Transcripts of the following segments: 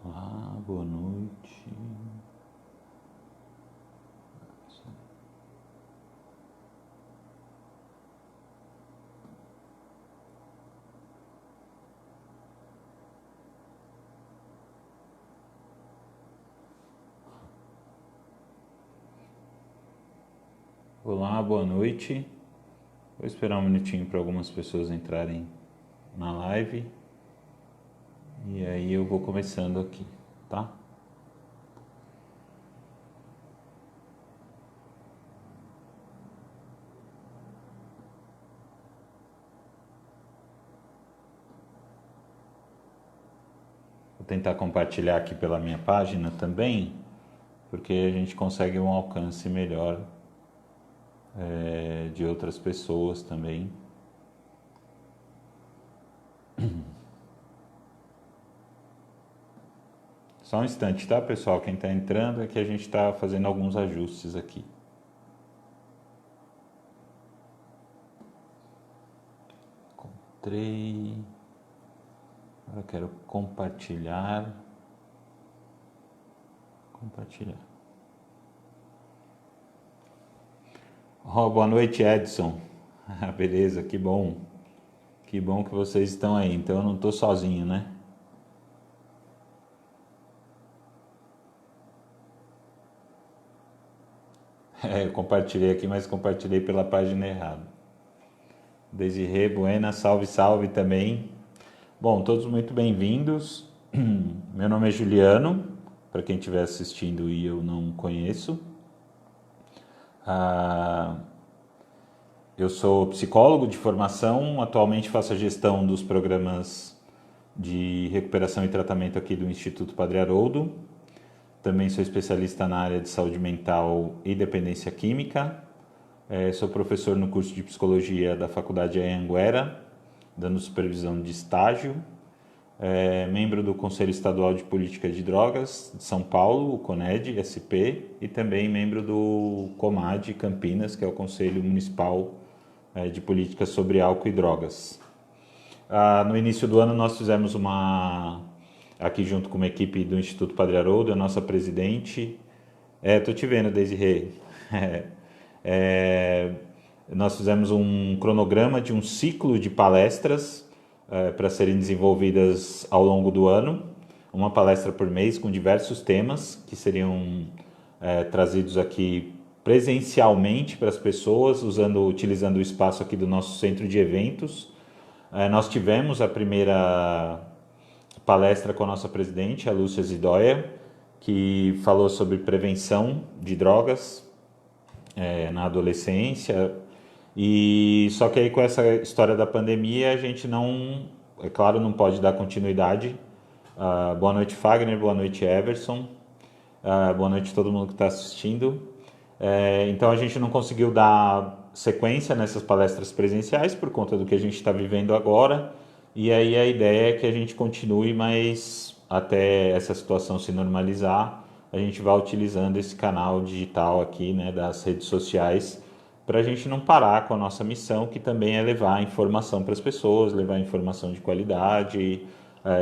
Olá, boa noite. Olá, boa noite. Vou esperar um minutinho para algumas pessoas entrarem na live. E aí eu vou começando aqui, tá? Vou tentar compartilhar aqui pela minha página também, porque a gente consegue um alcance melhor de outras pessoas também. Só um instante, tá, pessoal? Quem está entrando é que a gente está fazendo alguns ajustes aqui. Encontrei. Agora eu quero compartilhar. Oh, boa noite, Edson. Beleza, que bom. Que bom que vocês estão aí. Então eu não estou sozinho, né? Eu compartilhei aqui, mas compartilhei pela página errada. Desirê, Buena, salve, salve também. Bom, todos muito bem-vindos. Meu nome é Juliano, para quem estiver assistindo e eu não conheço. Eu sou psicólogo de formação, atualmente faço a gestão dos programas de recuperação e tratamento aqui do Instituto Padre Haroldo. Também sou especialista na área de saúde mental e dependência química. Sou professor no curso de psicologia da Faculdade Anhanguera, dando supervisão de estágio. Membro do Conselho Estadual de Política de Drogas de São Paulo, o CONED, SP, e também membro do COMAD Campinas, que é o Conselho Municipal de Política sobre Álcool e Drogas. No início do ano nós fizemos aqui junto com uma equipe do Instituto Padre Haroldo, a nossa presidente, tô te vendo, Desirê. Nós fizemos um cronograma de um ciclo de palestras para serem desenvolvidas ao longo do ano, uma palestra por mês com diversos temas que seriam trazidos aqui presencialmente para as pessoas, utilizando o espaço aqui do nosso centro de eventos. Nós tivemos a primeira palestra com a nossa presidente, a Lúcia Zidóia, que falou sobre prevenção de drogas na adolescência. E só que aí com essa história da pandemia a gente não pode dar continuidade. Boa noite, Fagner, boa noite, Everson, boa noite a todo mundo que está assistindo. Então a gente não conseguiu dar sequência nessas palestras presenciais por conta do que a gente está vivendo agora, e aí a ideia é que a gente continue, mas até essa situação se normalizar, a gente vai utilizando esse canal digital aqui, né, das redes sociais, para a gente não parar com a nossa missão, que também é levar informação para as pessoas, levar informação de qualidade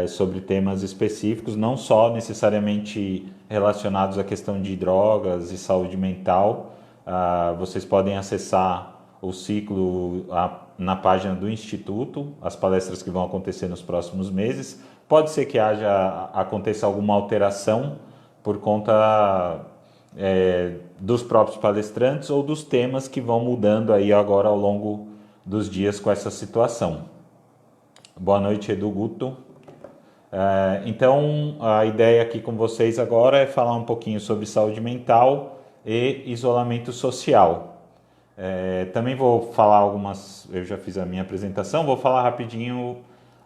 sobre temas específicos, não só necessariamente relacionados à questão de drogas e saúde mental. Vocês podem acessar o ciclo na página do Instituto, as palestras que vão acontecer nos próximos meses. Pode ser que aconteça alguma alteração por conta dos próprios palestrantes ou dos temas que vão mudando aí agora ao longo dos dias com essa situação. Boa noite, Edu Guto. Então, a ideia aqui com vocês agora é falar um pouquinho sobre saúde mental e isolamento social. Também vou falar eu já fiz a minha apresentação, vou falar rapidinho,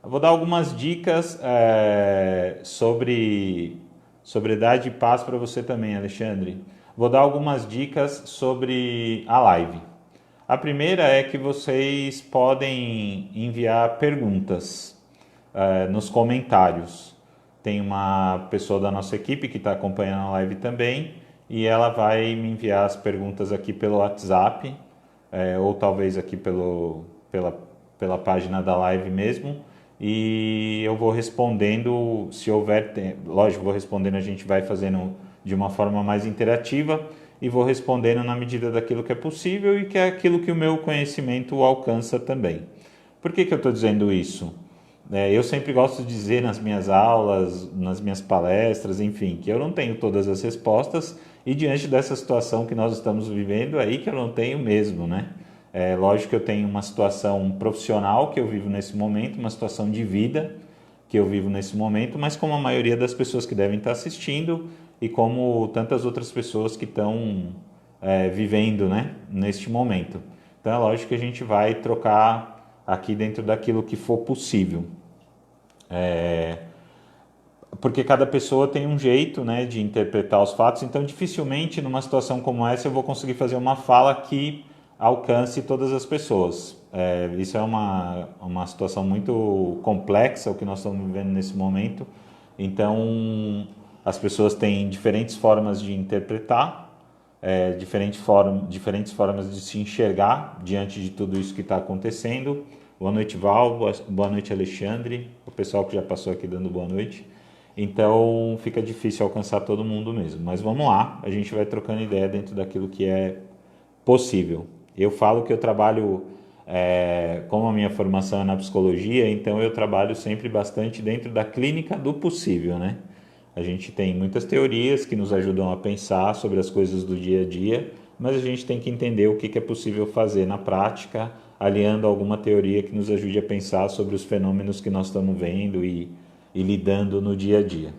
vou dar algumas dicas sobre sobriedade e paz para você também, Alexandre. Vou dar algumas dicas sobre a live. A primeira é que vocês podem enviar perguntas nos comentários. Tem uma pessoa da nossa equipe que está acompanhando a live também e ela vai me enviar as perguntas aqui pelo WhatsApp ou talvez aqui pela página da live mesmo, e eu vou respondendo, se houver tempo. Lógico, vou respondendo, a gente vai fazendo de uma forma mais interativa e vou respondendo na medida daquilo que é possível e que é aquilo que o meu conhecimento alcança também. Por que eu estou dizendo isso? Eu sempre gosto de dizer nas minhas aulas, nas minhas palestras, enfim, que eu não tenho todas as respostas e diante dessa situação que nós estamos vivendo, é aí que eu não tenho mesmo, né? É lógico que eu tenho uma situação profissional que eu vivo nesse momento, uma situação de vida que eu vivo nesse momento, mas como a maioria das pessoas que devem estar assistindo e como tantas outras pessoas que estão vivendo, né, neste momento. Então é lógico que a gente vai trocar aqui dentro daquilo que for possível. Porque cada pessoa tem um jeito, né, de interpretar os fatos, então dificilmente numa situação como essa eu vou conseguir fazer uma fala que alcance todas as pessoas. Isso é uma situação muito complexa, o que nós estamos vivendo nesse momento. Então, as pessoas têm diferentes formas de interpretar, diferentes formas de se enxergar diante de tudo isso que está acontecendo. Boa noite, Val. Boa noite, Alexandre. O pessoal que já passou aqui dando boa noite. Então, fica difícil alcançar todo mundo mesmo. Mas vamos lá, a gente vai trocando ideia dentro daquilo que é possível. Eu falo que eu trabalho, como a minha formação é na psicologia, então eu trabalho sempre bastante dentro da clínica do possível, né? A gente tem muitas teorias que nos ajudam a pensar sobre as coisas do dia a dia, mas a gente tem que entender o que é possível fazer na prática, aliando alguma teoria que nos ajude a pensar sobre os fenômenos que nós estamos vendo e lidando no dia a dia.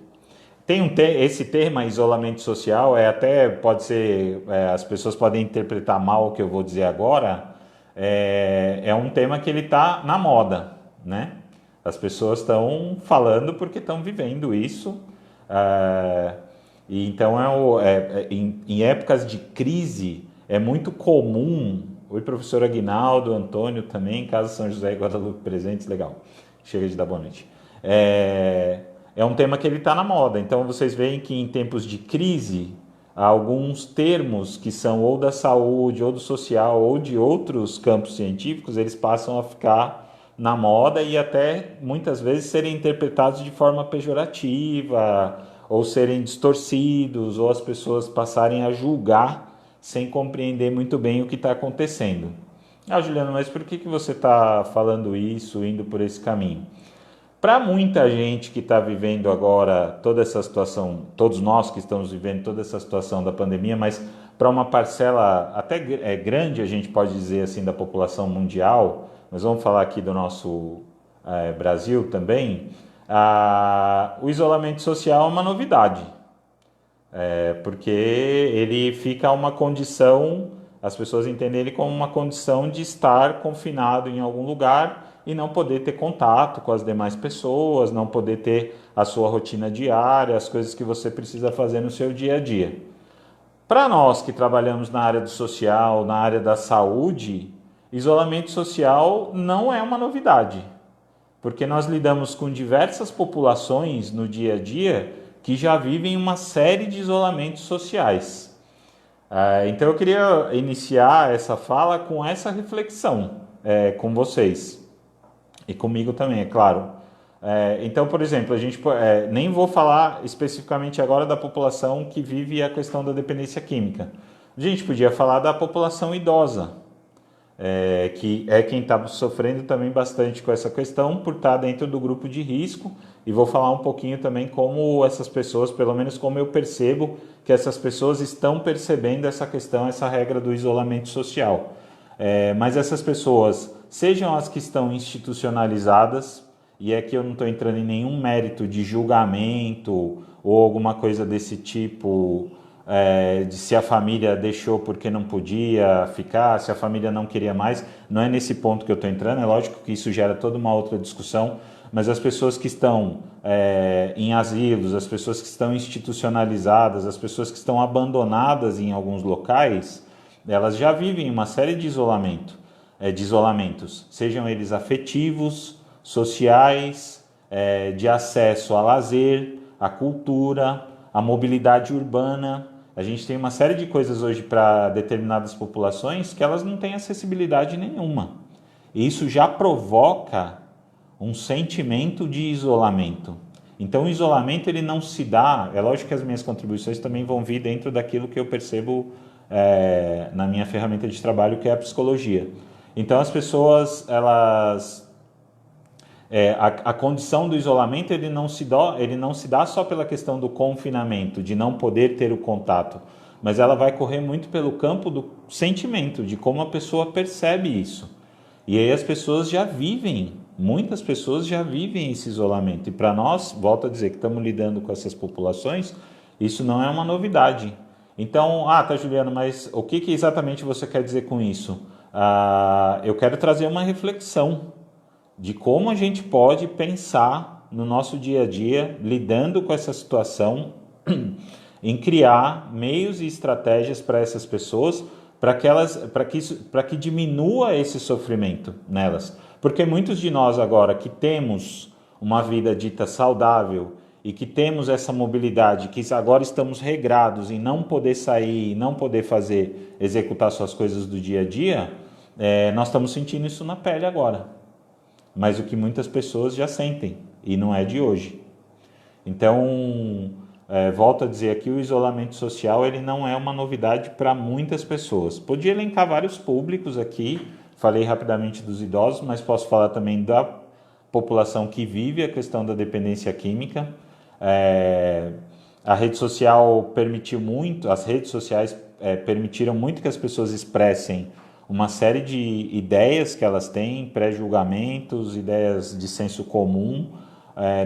Tem esse termo, isolamento social, até pode ser, as pessoas podem interpretar mal o que eu vou dizer agora, é um tema que ele está na moda, né? As pessoas estão falando porque estão vivendo isso, e então em épocas de crise é muito comum. Oi, professor Aguinaldo, Antônio também, Casa São José e Guadalupe presentes, legal, chega de dar boa noite. É um tema que ele está na moda. Então vocês veem que em tempos de crise, alguns termos que são ou da saúde, ou do social, ou de outros campos científicos, eles passam a ficar na moda e até muitas vezes serem interpretados de forma pejorativa, ou serem distorcidos, ou as pessoas passarem a julgar sem compreender muito bem o que está acontecendo. Juliano, mas por que você está falando isso, indo por esse caminho? Para muita gente que está vivendo agora toda essa situação, todos nós que estamos vivendo toda essa situação da pandemia, mas para uma parcela até grande, a gente pode dizer assim, da população mundial, mas vamos falar aqui do nosso Brasil também, o isolamento social é uma novidade, porque ele fica uma condição, as pessoas entendem ele como uma condição de estar confinado em algum lugar e não poder ter contato com as demais pessoas, não poder ter a sua rotina diária, as coisas que você precisa fazer no seu dia a dia. Para nós que trabalhamos na área do social, na área da saúde, isolamento social não é uma novidade, porque nós lidamos com diversas populações no dia a dia que já vivem uma série de isolamentos sociais. Então eu queria iniciar essa fala com essa reflexão com vocês. E comigo também, é claro. Então, por exemplo, a gente nem vou falar especificamente agora da população que vive a questão da dependência química. A gente podia falar da população idosa, que é quem está sofrendo também bastante com essa questão por estar dentro do grupo de risco. E vou falar um pouquinho também como essas pessoas, pelo menos como eu percebo que essas pessoas estão percebendo essa questão, essa regra do isolamento social. Mas essas pessoas, sejam as que estão institucionalizadas, e aqui eu não estou entrando em nenhum mérito de julgamento ou alguma coisa desse tipo, de se a família deixou porque não podia ficar, se a família não queria mais, não é nesse ponto que eu estou entrando, é lógico que isso gera toda uma outra discussão, mas as pessoas que estão em asilos, as pessoas que estão institucionalizadas, as pessoas que estão abandonadas em alguns locais, elas já vivem uma série de isolamentos, sejam eles afetivos, sociais, de acesso a lazer, à cultura, à mobilidade urbana. A gente tem uma série de coisas hoje para determinadas populações que elas não têm acessibilidade nenhuma. E isso já provoca um sentimento de isolamento. Então, o isolamento ele não se dá. É lógico que as minhas contribuições também vão vir dentro daquilo que eu percebo na minha ferramenta de trabalho, que é a psicologia. Então, as pessoas, elas a condição do isolamento ele não se dá só pela questão do confinamento, de não poder ter o contato, mas ela vai correr muito pelo campo do sentimento, de como a pessoa percebe isso. E aí as pessoas já vivem, muitas pessoas já vivem esse isolamento. E para nós, volto a dizer que estamos lidando com essas populações, isso não é uma novidade. Então, tá, Juliano, mas o que exatamente você quer dizer com isso? Eu quero trazer uma reflexão de como a gente pode pensar no nosso dia a dia, lidando com essa situação, em criar meios e estratégias para essas pessoas, para que diminua esse sofrimento nelas. Porque muitos de nós agora que temos uma vida dita saudável e que temos essa mobilidade, que agora estamos regrados em não poder sair, não poder executar suas coisas do dia a dia, nós estamos sentindo isso na pele agora. Mas o que muitas pessoas já sentem, e não é de hoje. Então, volto a dizer aqui, o isolamento social ele não é uma novidade para muitas pessoas. Podia elencar vários públicos aqui, falei rapidamente dos idosos, mas posso falar também da população que vive a questão da dependência química. A rede social permitiu muito, as redes sociais permitiram muito que as pessoas expressem uma série de ideias que elas têm, pré-julgamentos, ideias de senso comum.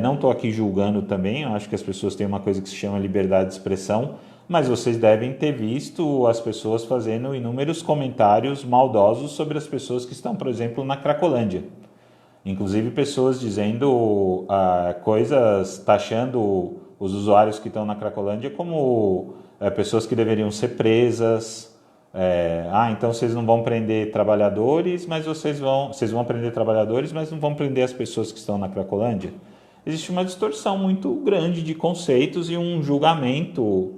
Não estou aqui julgando também, eu acho que as pessoas têm uma coisa que se chama liberdade de expressão, mas vocês devem ter visto as pessoas fazendo inúmeros comentários maldosos sobre as pessoas que estão, por exemplo, na Cracolândia. Inclusive pessoas dizendo coisas, taxando os usuários que estão na Cracolândia como pessoas que deveriam ser presas. Então vocês não vão prender trabalhadores, mas vocês vão prender trabalhadores, mas não vão prender as pessoas que estão na Cracolândia. Existe uma distorção muito grande de conceitos e um julgamento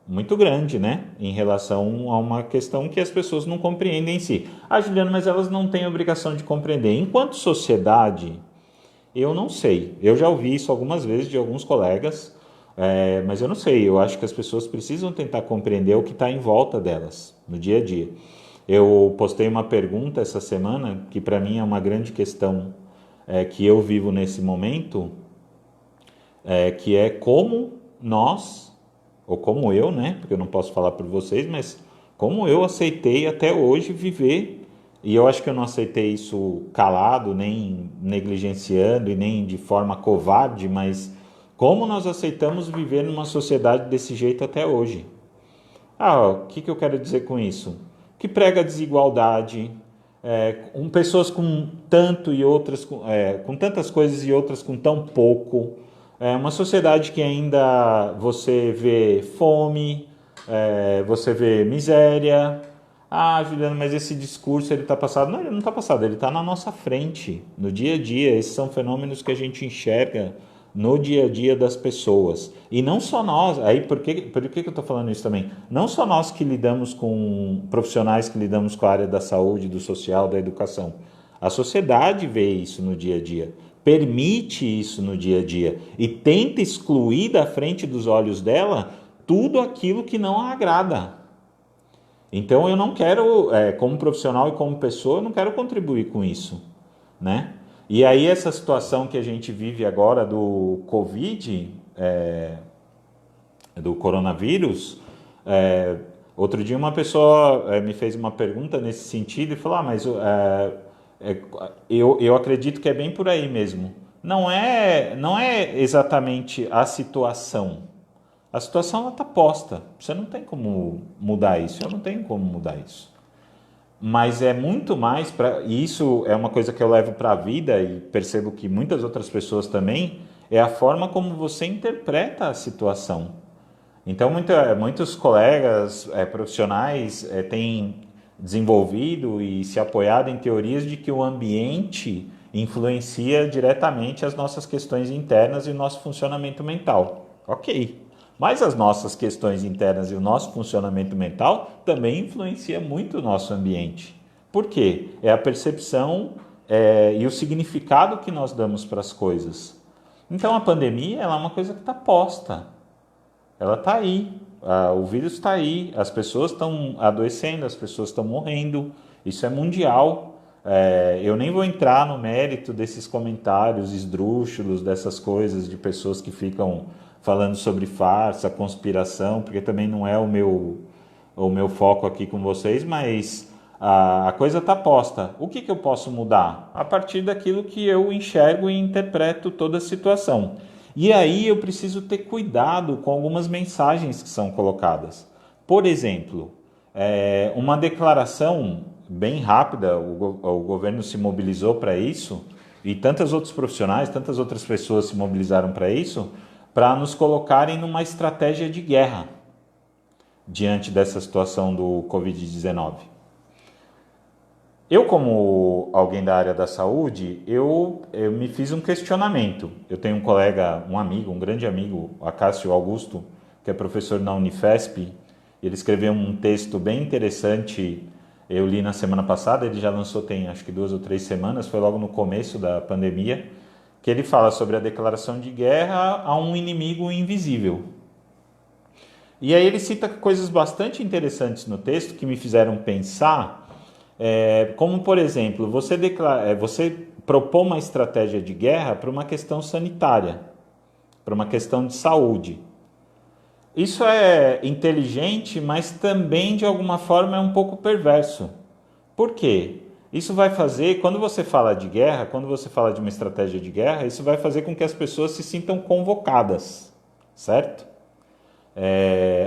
muito grande, né, em relação a uma questão que as pessoas não compreendem em si. Juliano, mas elas não têm obrigação de compreender. Enquanto sociedade, eu não sei. Eu já ouvi isso algumas vezes de alguns colegas, mas eu não sei. Eu acho que as pessoas precisam tentar compreender o que está em volta delas, no dia a dia. Eu postei uma pergunta essa semana, que para mim é uma grande questão que eu vivo nesse momento, que é como nós, ou como eu, né? Porque eu não posso falar por vocês, mas como eu aceitei até hoje viver, e eu acho que eu não aceitei isso calado, nem negligenciando e nem de forma covarde, mas como nós aceitamos viver numa sociedade desse jeito até hoje. O que eu quero dizer com isso? Que prega desigualdade, pessoas com tanto e outras com tantas coisas e outras com tão pouco. Uma sociedade que ainda você vê fome, você vê miséria. Juliano, mas esse discurso ele está passado. Não, ele não está passado, ele está na nossa frente, no dia a dia. Esses são fenômenos que a gente enxerga no dia a dia das pessoas. E não só nós, por que eu estou falando isso também? Não só nós que lidamos com profissionais que lidamos com a área da saúde, do social, da educação. A sociedade vê isso no dia a dia, permite isso no dia a dia e tenta excluir da frente dos olhos dela tudo aquilo que não a agrada. Então eu não quero, como profissional e como pessoa, eu não quero contribuir com isso, né? E aí essa situação que a gente vive agora do Covid, do coronavírus, outro dia uma pessoa me fez uma pergunta nesse sentido e falou, mas eu acredito que é bem por aí mesmo. Não é exatamente a situação. A situação está posta. Você não tem como mudar isso. Eu não tenho como mudar isso. Mas é muito mais e isso é uma coisa que eu levo para a vida e percebo que muitas outras pessoas também, é a forma como você interpreta a situação. Então, muitos colegas profissionais têm desenvolvido e se apoiado em teorias de que o ambiente influencia diretamente as nossas questões internas e o nosso funcionamento mental. Ok, Mas as nossas questões internas e o nosso funcionamento mental também influencia muito o nosso ambiente. Por quê? É a percepção e o significado que nós damos para as coisas. Então a pandemia ela é uma coisa que está posta. Ela está aí. O vírus está aí. As pessoas estão adoecendo, as pessoas estão morrendo. Isso é mundial. Eu nem vou entrar no mérito desses comentários esdrúxulos, dessas coisas de pessoas que ficam falando sobre farsa, conspiração, porque também não é o meu foco aqui com vocês, mas a coisa está posta. O que eu posso mudar? A partir daquilo que eu enxergo e interpreto toda a situação. E aí eu preciso ter cuidado com algumas mensagens que são colocadas. Por exemplo, uma declaração bem rápida, o governo se mobilizou para isso, e tantos outros profissionais, tantas outras pessoas se mobilizaram para isso, para nos colocarem numa estratégia de guerra diante dessa situação do Covid-19. Eu, como alguém da área da saúde, eu me fiz um questionamento. Eu tenho um colega, um amigo, um grande amigo, Acácio Augusto, que é professor na Unifesp. Ele escreveu um texto bem interessante, eu li na semana passada, ele já lançou tem acho que 2 ou 3 semanas, foi logo no começo da pandemia, que ele fala sobre a declaração de guerra a um inimigo invisível. E aí ele cita coisas bastante interessantes no texto que me fizeram pensar, como por exemplo, você propor uma estratégia de guerra para uma questão sanitária, para uma questão de saúde. Isso é inteligente, mas também de alguma forma é um pouco perverso. Por quê? Isso vai fazer, quando você fala de guerra, quando você fala de uma estratégia de guerra, isso vai fazer com que as pessoas se sintam convocadas, certo?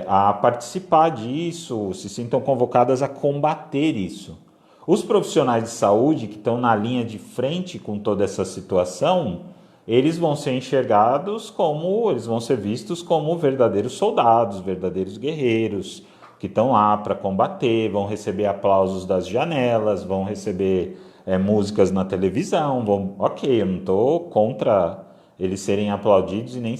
A participar disso, se sintam convocadas a combater isso. Os profissionais de saúde que estão na linha de frente com toda essa situação, eles vão ser eles vão ser vistos como verdadeiros soldados, verdadeiros guerreiros, que estão lá para combater, vão receber aplausos das janelas, vão receber músicas na televisão, ok, eu não estou contra eles serem aplaudidos e nem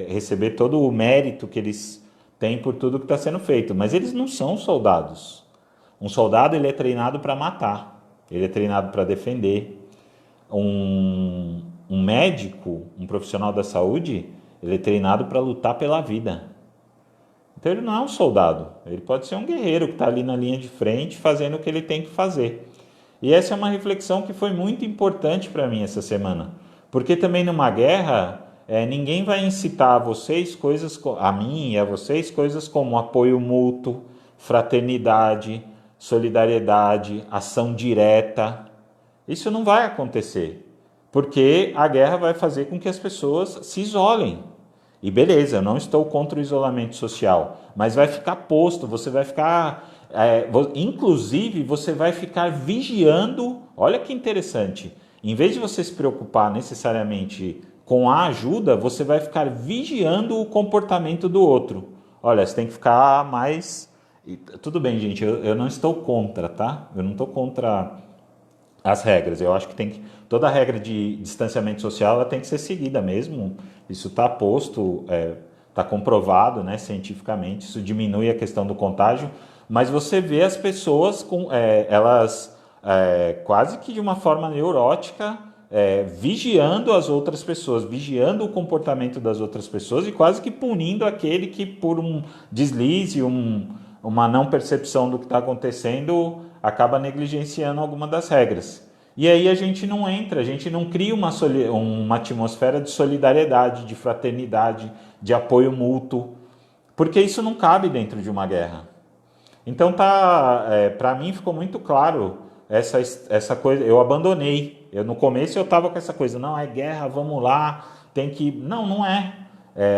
receber todo o mérito que eles têm por tudo que está sendo feito, mas eles não são soldados. Um soldado ele é treinado para matar, ele é treinado para defender. Um médico, um profissional da saúde, ele é treinado para lutar pela vida. Então ele não é um soldado, ele pode ser um guerreiro que está ali na linha de frente fazendo o que ele tem que fazer. E essa é uma reflexão que foi muito importante para mim essa semana, porque também numa guerra ninguém vai incitar a vocês a mim e a vocês coisas como apoio mútuo, fraternidade, solidariedade, ação direta. Isso não vai acontecer. Porque a guerra vai fazer com que as pessoas se isolem. E beleza, eu não estou contra o isolamento social, mas vai ficar posto, você vai ficar... inclusive, você vai ficar vigiando... Olha que interessante. Em vez de você se preocupar necessariamente com a ajuda, você vai ficar vigiando o comportamento do outro. Olha, você tem que ficar mais... Tudo bem, gente, eu não estou contra, tá? Eu não estou contra as regras. Eu acho que toda a regra de distanciamento social ela tem que ser seguida mesmo. Isso está posto, está comprovado, né, cientificamente. Isso diminui a questão do contágio. Mas você vê as pessoas elas quase que de uma forma neurótica vigiando as outras pessoas, vigiando o comportamento das outras pessoas e quase que punindo aquele que por um deslize, uma não percepção do que está acontecendo, acaba negligenciando alguma das regras. E aí a gente não cria uma atmosfera de solidariedade, de fraternidade, de apoio mútuo, porque isso não cabe dentro de uma guerra. Então para mim ficou muito claro essa coisa, eu abandonei. No começo eu estava com essa coisa, não, é guerra, vamos lá, tem que... Não é.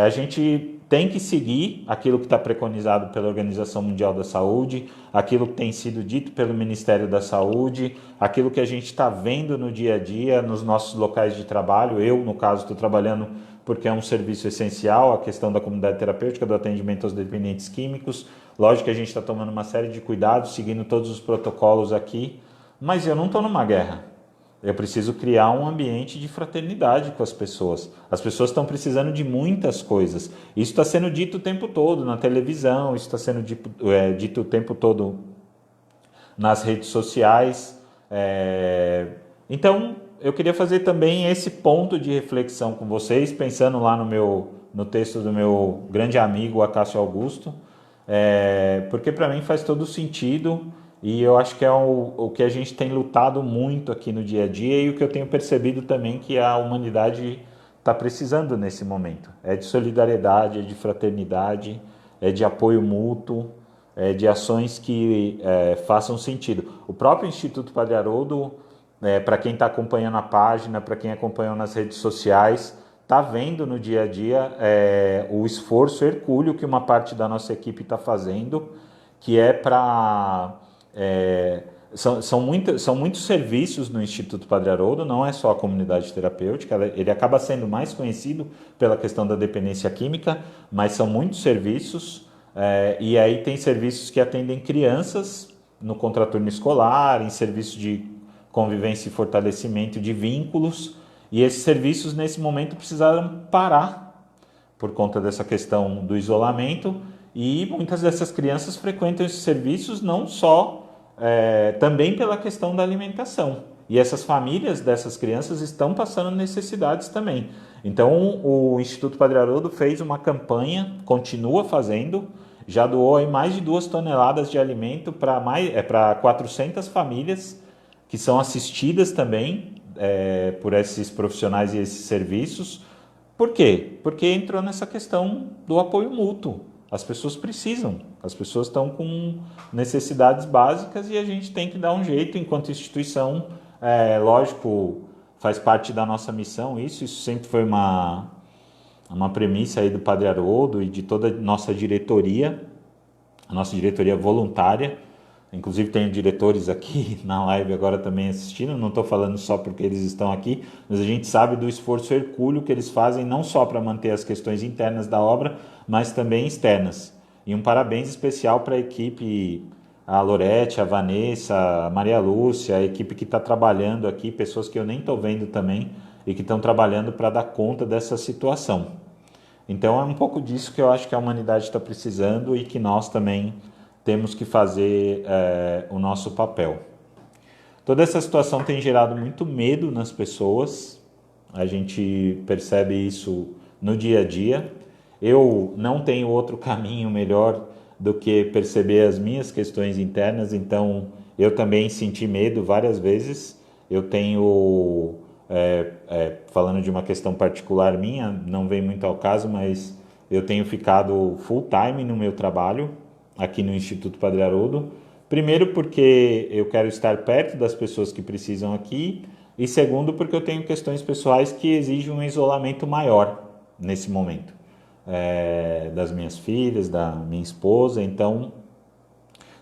A gente tem que seguir aquilo que está preconizado pela Organização Mundial da Saúde, aquilo que tem sido dito pelo Ministério da Saúde, aquilo que a gente está vendo no dia a dia, nos nossos locais de trabalho. Eu, no caso, estou trabalhando porque é um serviço essencial, a questão da comunidade terapêutica, do atendimento aos dependentes químicos. Lógico que a gente está tomando uma série de cuidados, seguindo todos os protocolos aqui, mas eu não estou numa guerra. eu preciso criar um ambiente de fraternidade com as pessoas. As pessoas estão precisando de muitas coisas. Isso está sendo dito o tempo todo na televisão, isso está sendo dito o tempo todo nas redes sociais. Então, eu queria fazer também esse ponto de reflexão com vocês, pensando lá no texto do meu grande amigo Acácio Augusto, porque para mim faz todo sentido e eu acho que é o que a gente tem lutado muito aqui no dia a dia e o que eu tenho percebido também que a humanidade está precisando nesse momento. É de solidariedade, é de fraternidade, é de apoio mútuo, de ações que façam sentido. O próprio Instituto Padre Haroldo, para quem está acompanhando a página, para quem acompanhou nas redes sociais, está vendo no dia a dia o esforço hercúleo que uma parte da nossa equipe está fazendo, que é para... são muitos serviços no Instituto Padre Haroldo, não é só a comunidade terapêutica, ele acaba sendo mais conhecido pela questão da dependência química, mas são muitos serviços, e aí tem serviços que atendem crianças no contraturno escolar, em serviços de convivência e fortalecimento de vínculos, e esses serviços nesse momento precisaram parar por conta dessa questão do isolamento, e muitas dessas crianças frequentam esses serviços não só, também pela questão da alimentação. E essas famílias dessas crianças estão passando necessidades também. Então o Instituto Padre Haroldo fez uma campanha, continua fazendo, já doou aí mais de 2 toneladas de alimento para 400 famílias que são assistidas também por esses profissionais e esses serviços. Por quê? Porque entrou nessa questão do apoio mútuo. As pessoas precisam, as pessoas estão com necessidades básicas e a gente tem que dar um jeito enquanto instituição. Lógico, faz parte da nossa missão isso sempre foi uma premissa aí do Padre Haroldo e de toda a nossa diretoria voluntária. Inclusive tenho diretores aqui na live agora também assistindo, não estou falando só porque eles estão aqui, mas a gente sabe do esforço hercúleo que eles fazem não só para manter as questões internas da obra, mas também externas. E um parabéns especial para a equipe, a Lorete, a Vanessa, a Maria Lúcia, a equipe que está trabalhando aqui, pessoas que eu nem estou vendo também e que estão trabalhando para dar conta dessa situação. Então é um pouco disso que eu acho que a humanidade está precisando e que nós também temos que fazer o nosso papel. Toda essa situação tem gerado muito medo nas pessoas, a gente percebe isso no dia a dia. Eu não tenho outro caminho melhor do que perceber as minhas questões internas, então eu também senti medo várias vezes. Eu tenho, falando de uma questão particular minha, não vem muito ao caso, mas eu tenho ficado full time no meu trabalho, aqui no Instituto Padre Haroldo. Primeiro porque eu quero estar perto das pessoas que precisam aqui e segundo porque eu tenho questões pessoais que exigem um isolamento maior nesse momento. Das minhas filhas, da minha esposa, então...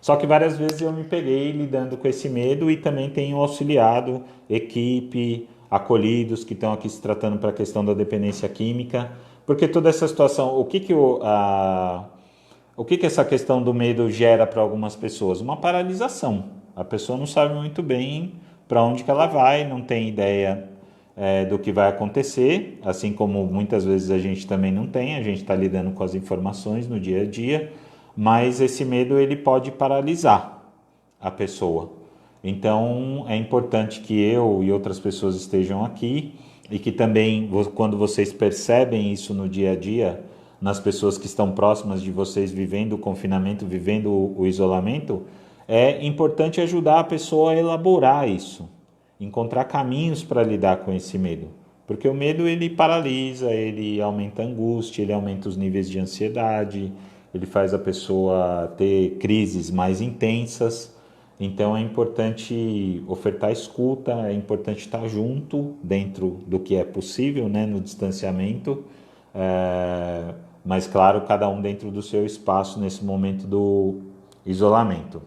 Só que várias vezes eu me peguei lidando com esse medo e também tenho auxiliado equipe, acolhidos que estão aqui se tratando para a questão da dependência química, porque toda essa situação, o que essa questão do medo gera para algumas pessoas? Uma paralisação. A pessoa não sabe muito bem para onde que ela vai, não tem ideia do que vai acontecer, assim como muitas vezes a gente também não tem, a gente está lidando com as informações no dia a dia, mas esse medo ele pode paralisar a pessoa. Então é importante que eu e outras pessoas estejam aqui e que também, quando vocês percebem isso no dia a dia, nas pessoas que estão próximas de vocês vivendo o confinamento, vivendo o isolamento, é importante ajudar a pessoa a elaborar isso, encontrar caminhos para lidar com esse medo. Porque o medo ele paralisa, ele aumenta a angústia, ele aumenta os níveis de ansiedade, ele faz a pessoa ter crises mais intensas. Então é importante ofertar escuta, é importante estar junto dentro do que é possível, né, no distanciamento, mas claro, cada um dentro do seu espaço nesse momento do isolamento.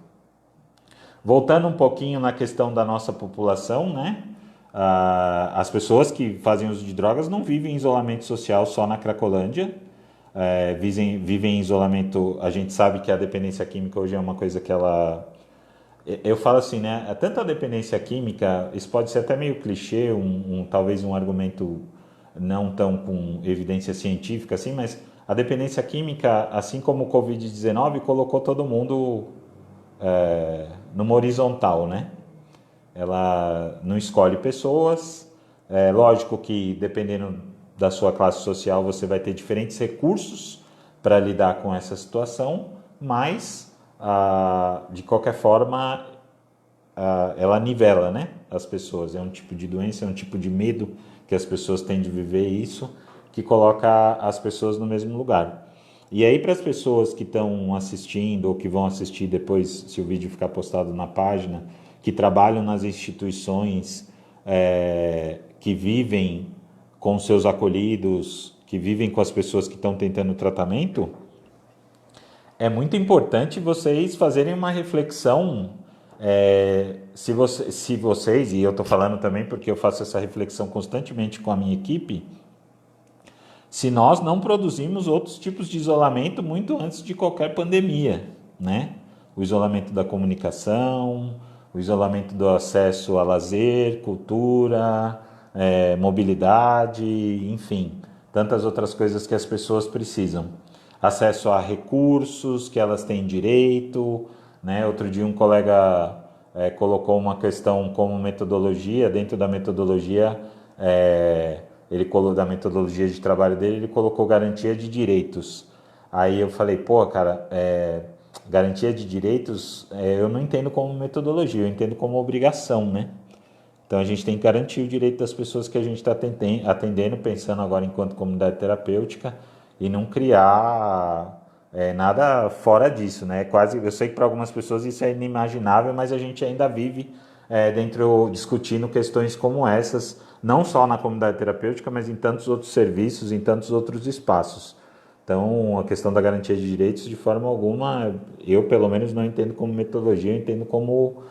Voltando um pouquinho na questão da nossa população, né? As pessoas que fazem uso de drogas não vivem em isolamento social só na Cracolândia, vivem em isolamento. A gente sabe que a dependência química hoje é uma coisa que ela Eu falo assim, né? Tanto a dependência química, isso pode ser até meio clichê, talvez um argumento não tão com evidência científica assim, mas a dependência química, assim como o Covid-19, colocou todo mundo numa horizontal, né? Ela não escolhe pessoas. É lógico que dependendo da sua classe social você vai ter diferentes recursos para lidar com essa situação, mas de qualquer forma ela nivela, né, as pessoas. É um tipo de doença, é um tipo de medo que as pessoas têm de viver isso, que coloca as pessoas no mesmo lugar. E aí, para as pessoas que estão assistindo ou que vão assistir depois, se o vídeo ficar postado na página, que trabalham nas instituições, que vivem com seus acolhidos, que vivem com as pessoas que estão tentando tratamento, é muito importante vocês fazerem uma reflexão. Se vocês, e eu estou falando também porque eu faço essa reflexão constantemente com a minha equipe, se nós não produzimos outros tipos de isolamento muito antes de qualquer pandemia, né? O isolamento da comunicação, o isolamento do acesso a lazer, cultura, mobilidade, enfim, tantas outras coisas que as pessoas precisam. Acesso a recursos que elas têm direito, né? Outro dia um colega colocou uma questão como metodologia, dentro da metodologia ele colocou da metodologia de trabalho dele, ele colocou garantia de direitos. Aí eu falei, pô, cara, garantia de direitos eu não entendo como metodologia, eu entendo como obrigação, né? Então a gente tem que garantir o direito das pessoas que a gente está atendendo, pensando agora enquanto comunidade terapêutica, e não criar nada fora disso, né? Quase, eu sei que para algumas pessoas isso é inimaginável, mas a gente ainda vive discutindo questões como essas, não só na comunidade terapêutica, mas em tantos outros serviços, em tantos outros espaços. Então, a questão da garantia de direitos, de forma alguma, eu pelo menos não entendo como metodologia, eu entendo como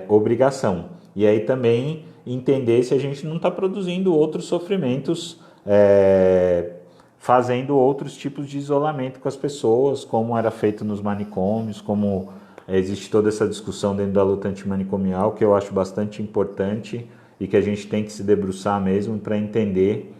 obrigação. E aí também entender se a gente não está produzindo outros sofrimentos, fazendo outros tipos de isolamento com as pessoas, como era feito nos manicômios, como existe toda essa discussão dentro da luta antimanicomial, que eu acho bastante importante e que a gente tem que se debruçar mesmo para entender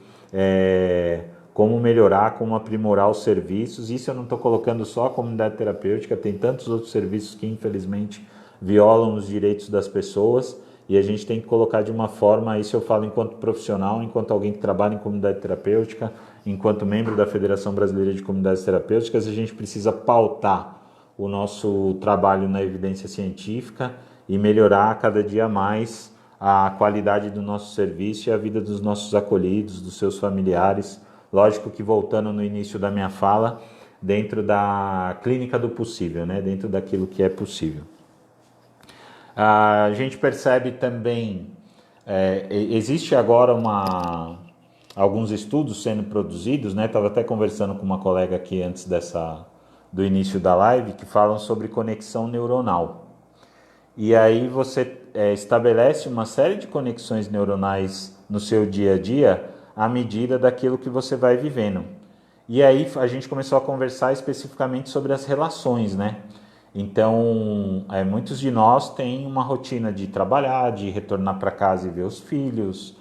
como melhorar, como aprimorar os serviços. Isso eu não estou colocando só a comunidade terapêutica, tem tantos outros serviços que infelizmente violam os direitos das pessoas e a gente tem que colocar de uma forma, isso eu falo enquanto profissional, enquanto alguém que trabalha em comunidade terapêutica, enquanto membro da Federação Brasileira de Comunidades Terapêuticas, a gente precisa pautar o nosso trabalho na evidência científica e melhorar cada dia mais a qualidade do nosso serviço e a vida dos nossos acolhidos, dos seus familiares. Lógico que voltando no início da minha fala, dentro da clínica do possível, né? Dentro daquilo que é possível. A gente percebe também, existe agora alguns estudos sendo produzidos, né? Estava até conversando com uma colega aqui antes do início da live, que falam sobre conexão neuronal. E aí você estabelece uma série de conexões neuronais no seu dia a dia à medida daquilo que você vai vivendo. E aí a gente começou a conversar especificamente sobre as relações, né? Então, muitos de nós têm uma rotina de trabalhar, de retornar para casa e ver os filhos,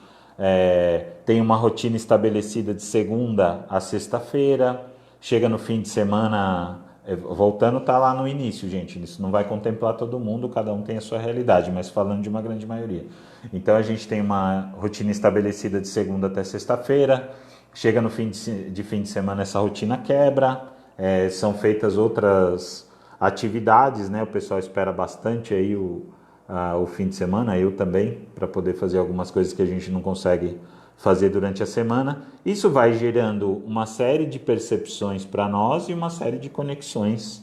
tem uma rotina estabelecida de segunda a sexta-feira, chega no fim de semana, voltando, tá lá no início, gente, isso não vai contemplar todo mundo, cada um tem a sua realidade, mas falando de uma grande maioria. Então a gente tem uma rotina estabelecida de segunda até sexta-feira, chega no fim de semana essa rotina quebra, são feitas outras atividades, né? O pessoal espera bastante aí o fim de semana, eu também, para poder fazer algumas coisas que a gente não consegue fazer durante a semana. Isso vai gerando uma série de percepções para nós e uma série de conexões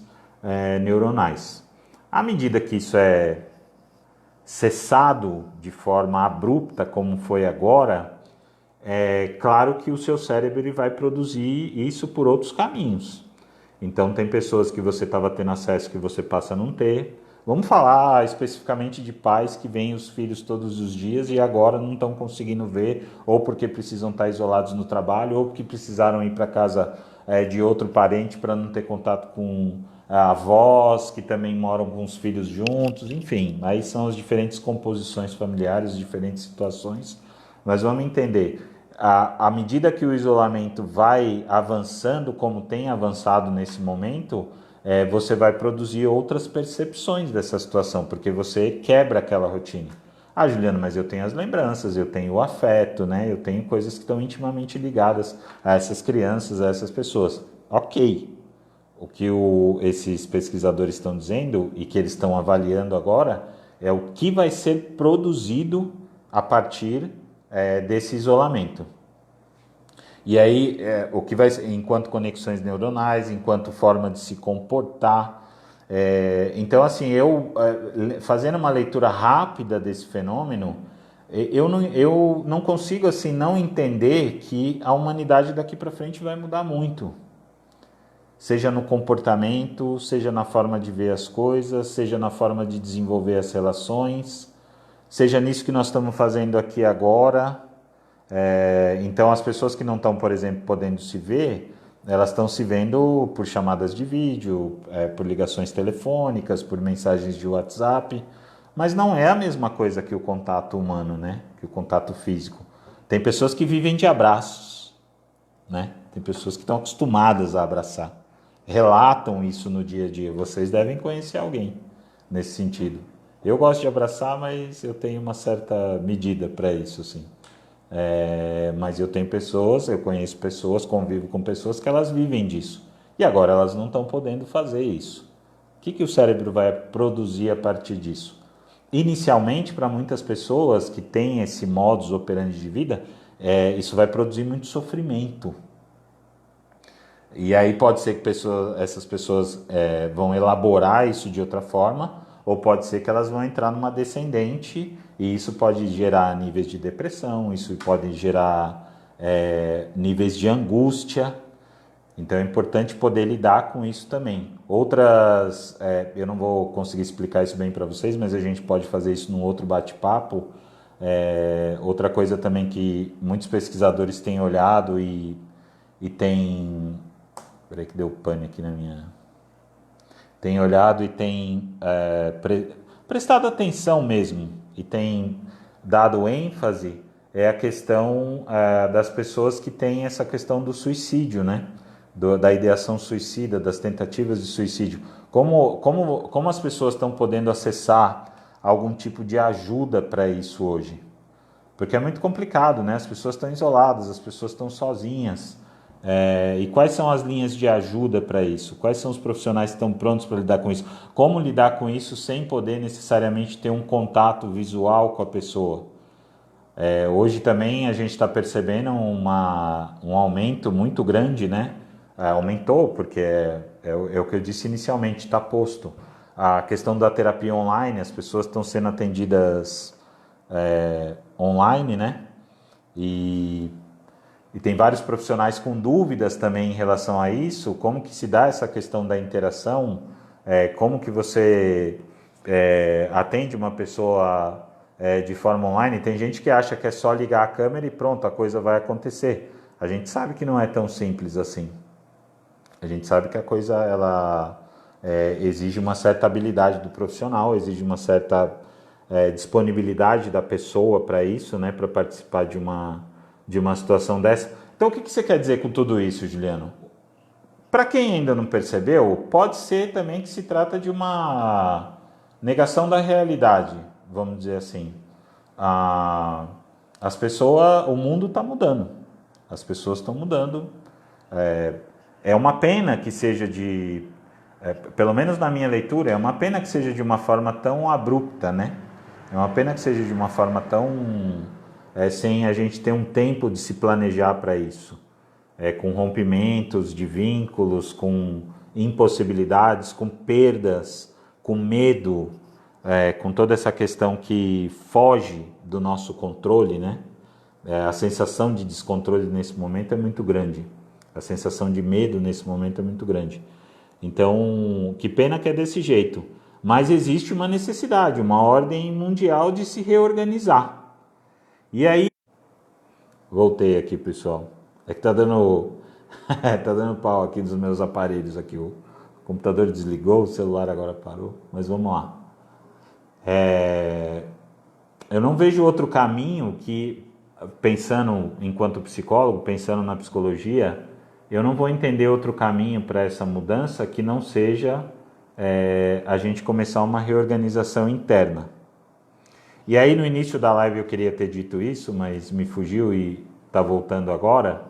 neuronais. À medida que isso é cessado de forma abrupta, como foi agora, é claro que o seu cérebro ele vai produzir isso por outros caminhos. Então tem pessoas que você estava tendo acesso que você passa a não ter. Vamos falar especificamente de pais que veem os filhos todos os dias e agora não estão conseguindo ver, ou porque precisam estar isolados no trabalho, ou porque precisaram ir para casa de outro parente para não ter contato com avós que também moram com os filhos juntos, enfim, aí são as diferentes composições familiares, diferentes situações, mas vamos entender, à medida que o isolamento vai avançando, como tem avançado nesse momento, você vai produzir outras percepções dessa situação, porque você quebra aquela rotina. Ah, Juliano, mas eu tenho as lembranças, eu tenho o afeto, né? Eu tenho coisas que estão intimamente ligadas a essas crianças, a essas pessoas. Ok. O que esses pesquisadores estão dizendo e que eles estão avaliando agora é o que vai ser produzido a partir desse isolamento. E aí, o que vai enquanto conexões neuronais, enquanto forma de se comportar. Então, assim, fazendo uma leitura rápida desse fenômeno, eu não consigo assim não entender que a humanidade daqui para frente vai mudar muito. Seja no comportamento, seja na forma de ver as coisas, seja na forma de desenvolver as relações, seja nisso que nós estamos fazendo aqui agora. Então, as pessoas que não estão, por exemplo, podendo se ver, elas estão se vendo por chamadas de vídeo, por ligações telefônicas, por mensagens de WhatsApp, mas não é a mesma coisa que o contato humano, né? Que o contato físico. Tem pessoas que vivem de abraços, né? Tem pessoas que estão acostumadas a abraçar. Relatam isso no dia a dia. Vocês devem conhecer alguém nesse sentido. Eu gosto de abraçar, mas eu tenho uma certa medida para isso, assim. Mas eu conheço pessoas, convivo com pessoas que elas vivem disso. E agora elas não estão podendo fazer isso. O que o cérebro vai produzir a partir disso? Inicialmente, para muitas pessoas que têm esse modus operandi de vida, isso vai produzir muito sofrimento. E aí pode ser que essas pessoas vão elaborar isso de outra forma, ou pode ser que elas vão entrar numa descendente, e isso pode gerar níveis de depressão, isso pode gerar níveis de angústia. Então é importante poder lidar com isso também. Outras, eu não vou conseguir explicar isso bem para vocês, mas a gente pode fazer isso num outro bate-papo. Outra coisa também que muitos pesquisadores têm olhado e têm... Peraí que deu pane aqui na minha... Tem olhado e tem prestado atenção mesmo e tem dado ênfase a questão das pessoas que têm essa questão do suicídio, né? Da ideação suicida, das tentativas de suicídio. Como as pessoas estão podendo acessar algum tipo de ajuda para isso hoje? Porque é muito complicado, né? As pessoas estão isoladas, as pessoas estão sozinhas. E quais são as linhas de ajuda para isso? Quais são os profissionais que estão prontos para lidar com isso? Como lidar com isso sem poder necessariamente ter um contato visual com a pessoa? Hoje também a gente está percebendo um aumento muito grande, né? Aumentou, porque é o que eu disse inicialmente, está posto. A questão da terapia online, as pessoas estão sendo atendidas online, né? E tem vários profissionais com dúvidas também em relação a isso, como que se dá essa questão da interação, como que você atende uma pessoa de forma online. Tem gente que acha que é só ligar a câmera e pronto, a coisa vai acontecer. A gente sabe que não é tão simples assim. A gente sabe que a coisa exige uma certa habilidade do profissional, exige uma certa disponibilidade da pessoa para isso, né, para participar de uma situação dessa. Então, o que você quer dizer com tudo isso, Juliano? Para quem ainda não percebeu, pode ser também que se trata de uma negação da realidade, vamos dizer assim. As pessoas, o mundo está mudando, as pessoas estão mudando. É uma pena que seja pelo menos na minha leitura, é uma pena que seja de uma forma tão abrupta, né? É uma pena que seja de uma forma tão... sem a gente ter um tempo de se planejar para isso. Com rompimentos de vínculos, com impossibilidades, com perdas, com medo, com toda essa questão que foge do nosso controle, né? A sensação de descontrole nesse momento é muito grande. A sensação de medo nesse momento é muito grande. Então, que pena que é desse jeito. Mas existe uma necessidade, uma ordem mundial de se reorganizar. E aí... Voltei aqui, pessoal. É que tá dando pau aqui nos meus aparelhos aqui, o O computador desligou, o celular agora parou, mas vamos lá. Eu não vejo outro caminho que, pensando enquanto psicólogo, pensando na psicologia, eu não vou entender outro caminho para essa mudança que não seja a gente começar uma reorganização interna. E aí no início da live eu queria ter dito isso, mas me fugiu e está voltando agora.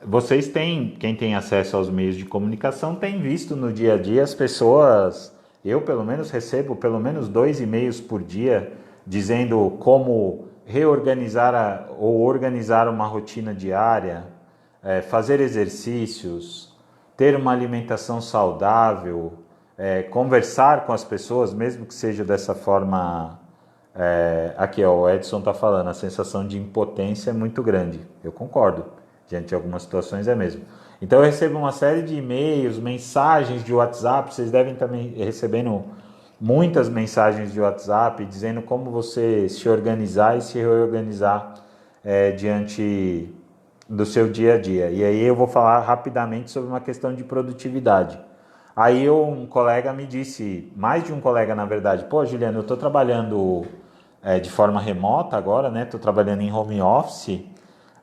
Vocês têm, quem tem acesso aos meios de comunicação, tem visto no dia a dia as pessoas, eu pelo menos recebo pelo menos 2 e-mails por dia dizendo como reorganizar ou organizar uma rotina diária, fazer exercícios, ter uma alimentação saudável, conversar com as pessoas, mesmo que seja dessa forma. Aqui ó, o Edson está falando, a sensação de impotência é muito grande. Eu concordo, diante de algumas situações é mesmo. Então eu recebo uma série de e-mails, mensagens de WhatsApp, vocês devem também recebendo muitas mensagens de WhatsApp dizendo como você se organizar e se reorganizar diante do seu dia a dia. E aí eu vou falar rapidamente sobre uma questão de produtividade. Aí um colega me disse, mais de um colega na verdade, pô Juliano, eu estou trabalhando de forma remota agora, né? Estou trabalhando em home office,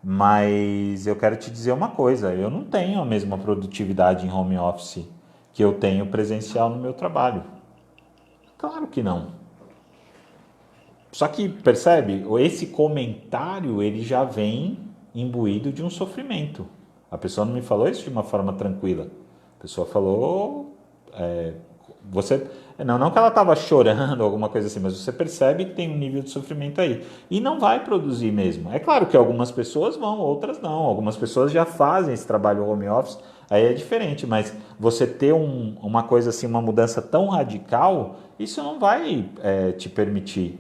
mas eu quero te dizer uma coisa, eu não tenho a mesma produtividade em home office que eu tenho presencial no meu trabalho. Claro que não. Só que, percebe, esse comentário ele já vem imbuído de um sofrimento. A pessoa não me falou isso de uma forma tranquila. A pessoa falou, você, não que ela estava chorando ou alguma coisa assim, mas você percebe que tem um nível de sofrimento aí. E não vai produzir mesmo. É claro que algumas pessoas vão, outras não. Algumas pessoas já fazem esse trabalho home office, aí é diferente. Mas você ter uma coisa assim, uma mudança tão radical, isso não vai te permitir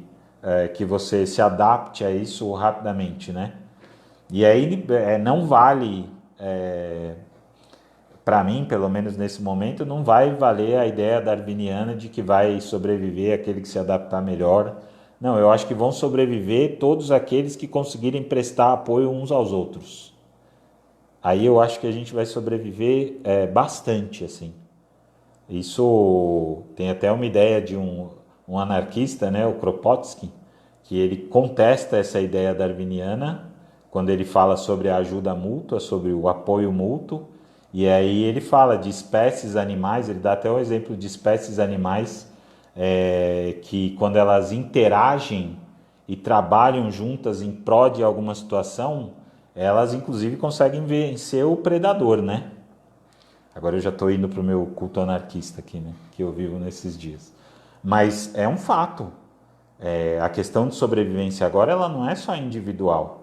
que você se adapte a isso rapidamente, né? E aí não vale... para mim, pelo menos nesse momento, não vai valer a ideia darwiniana de que vai sobreviver aquele que se adaptar melhor. Não, eu acho que vão sobreviver todos aqueles que conseguirem prestar apoio uns aos outros. Aí eu acho que a gente vai sobreviver bastante, assim. Isso tem até uma ideia de um anarquista, né, o Kropotkin, que ele contesta essa ideia darwiniana quando ele fala sobre a ajuda mútua, sobre o apoio mútuo. E aí ele fala de espécies animais, ele dá até o exemplo de espécies animais que quando elas interagem e trabalham juntas em prol de alguma situação, elas inclusive conseguem vencer o predador, né? Agora eu já estou indo para o meu culto anarquista aqui, né? Que eu vivo nesses dias. Mas é um fato. A questão de sobrevivência agora ela não é só individual.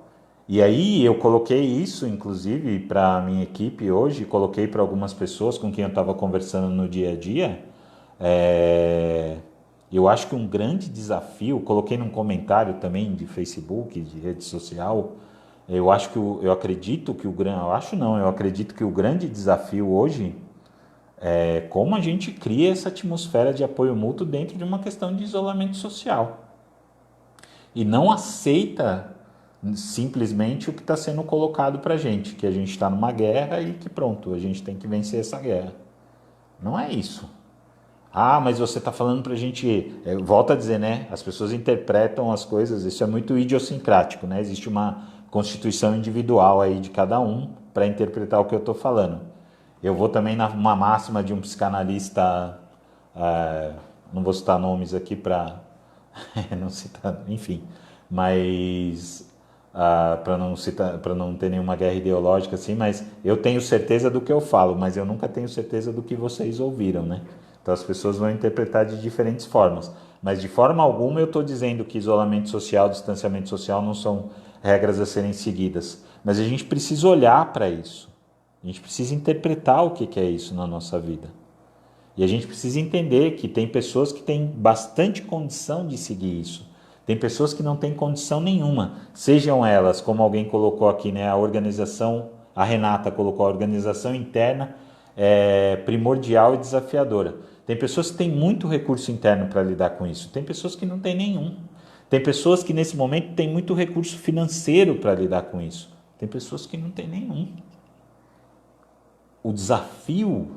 E aí eu coloquei isso, inclusive, para a minha equipe hoje, coloquei para algumas pessoas com quem eu estava conversando no dia a dia. Eu acho que um grande desafio, coloquei num comentário também de Facebook, de rede social, eu acredito que o grande desafio hoje é como a gente cria essa atmosfera de apoio mútuo dentro de uma questão de isolamento social. E não aceita simplesmente o que está sendo colocado para a gente, que a gente está numa guerra e que pronto, a gente tem que vencer essa guerra. Não é isso. Mas você está falando para a gente... volto a dizer, né? As pessoas interpretam as coisas, isso é muito idiosincrático, né? Existe uma constituição individual aí de cada um para interpretar o que eu estou falando. Eu vou também numa máxima de um psicanalista, não vou citar nomes aqui para não citar, enfim, mas para não ter nenhuma guerra ideológica assim, mas eu tenho certeza do que eu falo, mas eu nunca tenho certeza do que vocês ouviram, né? Então as pessoas vão interpretar de diferentes formas, mas de forma alguma eu estou dizendo que isolamento social, distanciamento social não são regras a serem seguidas, mas a gente precisa olhar para isso, a gente precisa interpretar o que é isso na nossa vida. E a gente precisa entender que tem pessoas que têm bastante condição de seguir isso. Tem pessoas que não têm condição nenhuma. Sejam elas, como alguém colocou aqui, né, a Renata colocou, a organização interna primordial e desafiadora. Tem pessoas que têm muito recurso interno para lidar com isso. Tem pessoas que não têm nenhum. Tem pessoas que nesse momento têm muito recurso financeiro para lidar com isso. Tem pessoas que não têm nenhum. o desafio,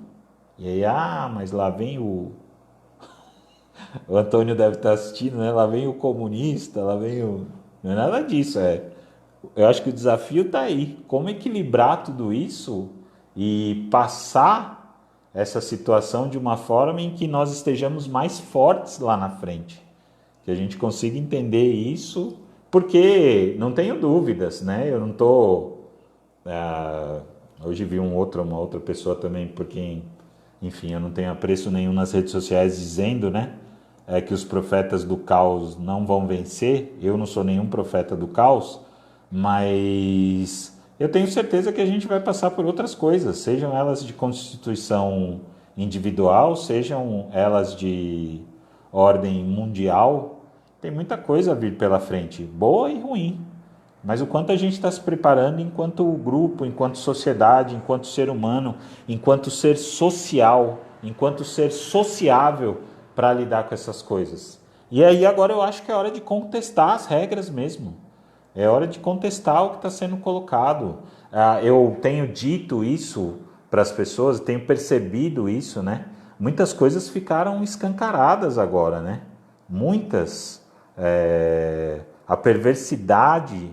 e aí, mas lá vem o Antônio deve estar assistindo, né? Lá vem o comunista, lá vem o. Não é nada disso, Eu acho que o desafio está aí. Como equilibrar tudo isso e passar essa situação de uma forma em que nós estejamos mais fortes lá na frente. Que a gente consiga entender isso, porque não tenho dúvidas, né? Eu não estou. Hoje vi uma outra pessoa também, por quem, enfim, eu não tenho apreço nenhum nas redes sociais dizendo, né? Que os profetas do caos não vão vencer. Eu não sou nenhum profeta do caos, mas eu tenho certeza que a gente vai passar por outras coisas, sejam elas de constituição individual, sejam elas de ordem mundial. Tem muita coisa a vir pela frente, boa e ruim. Mas o quanto a gente está se preparando enquanto grupo, enquanto sociedade, enquanto ser humano, enquanto ser social, enquanto ser sociável para lidar com essas coisas. E aí agora eu acho que é hora de contestar as regras mesmo. É hora de contestar o que está sendo colocado. Eu tenho dito isso para as pessoas, tenho percebido isso, né? Muitas coisas ficaram escancaradas agora, né? Muitas. A perversidade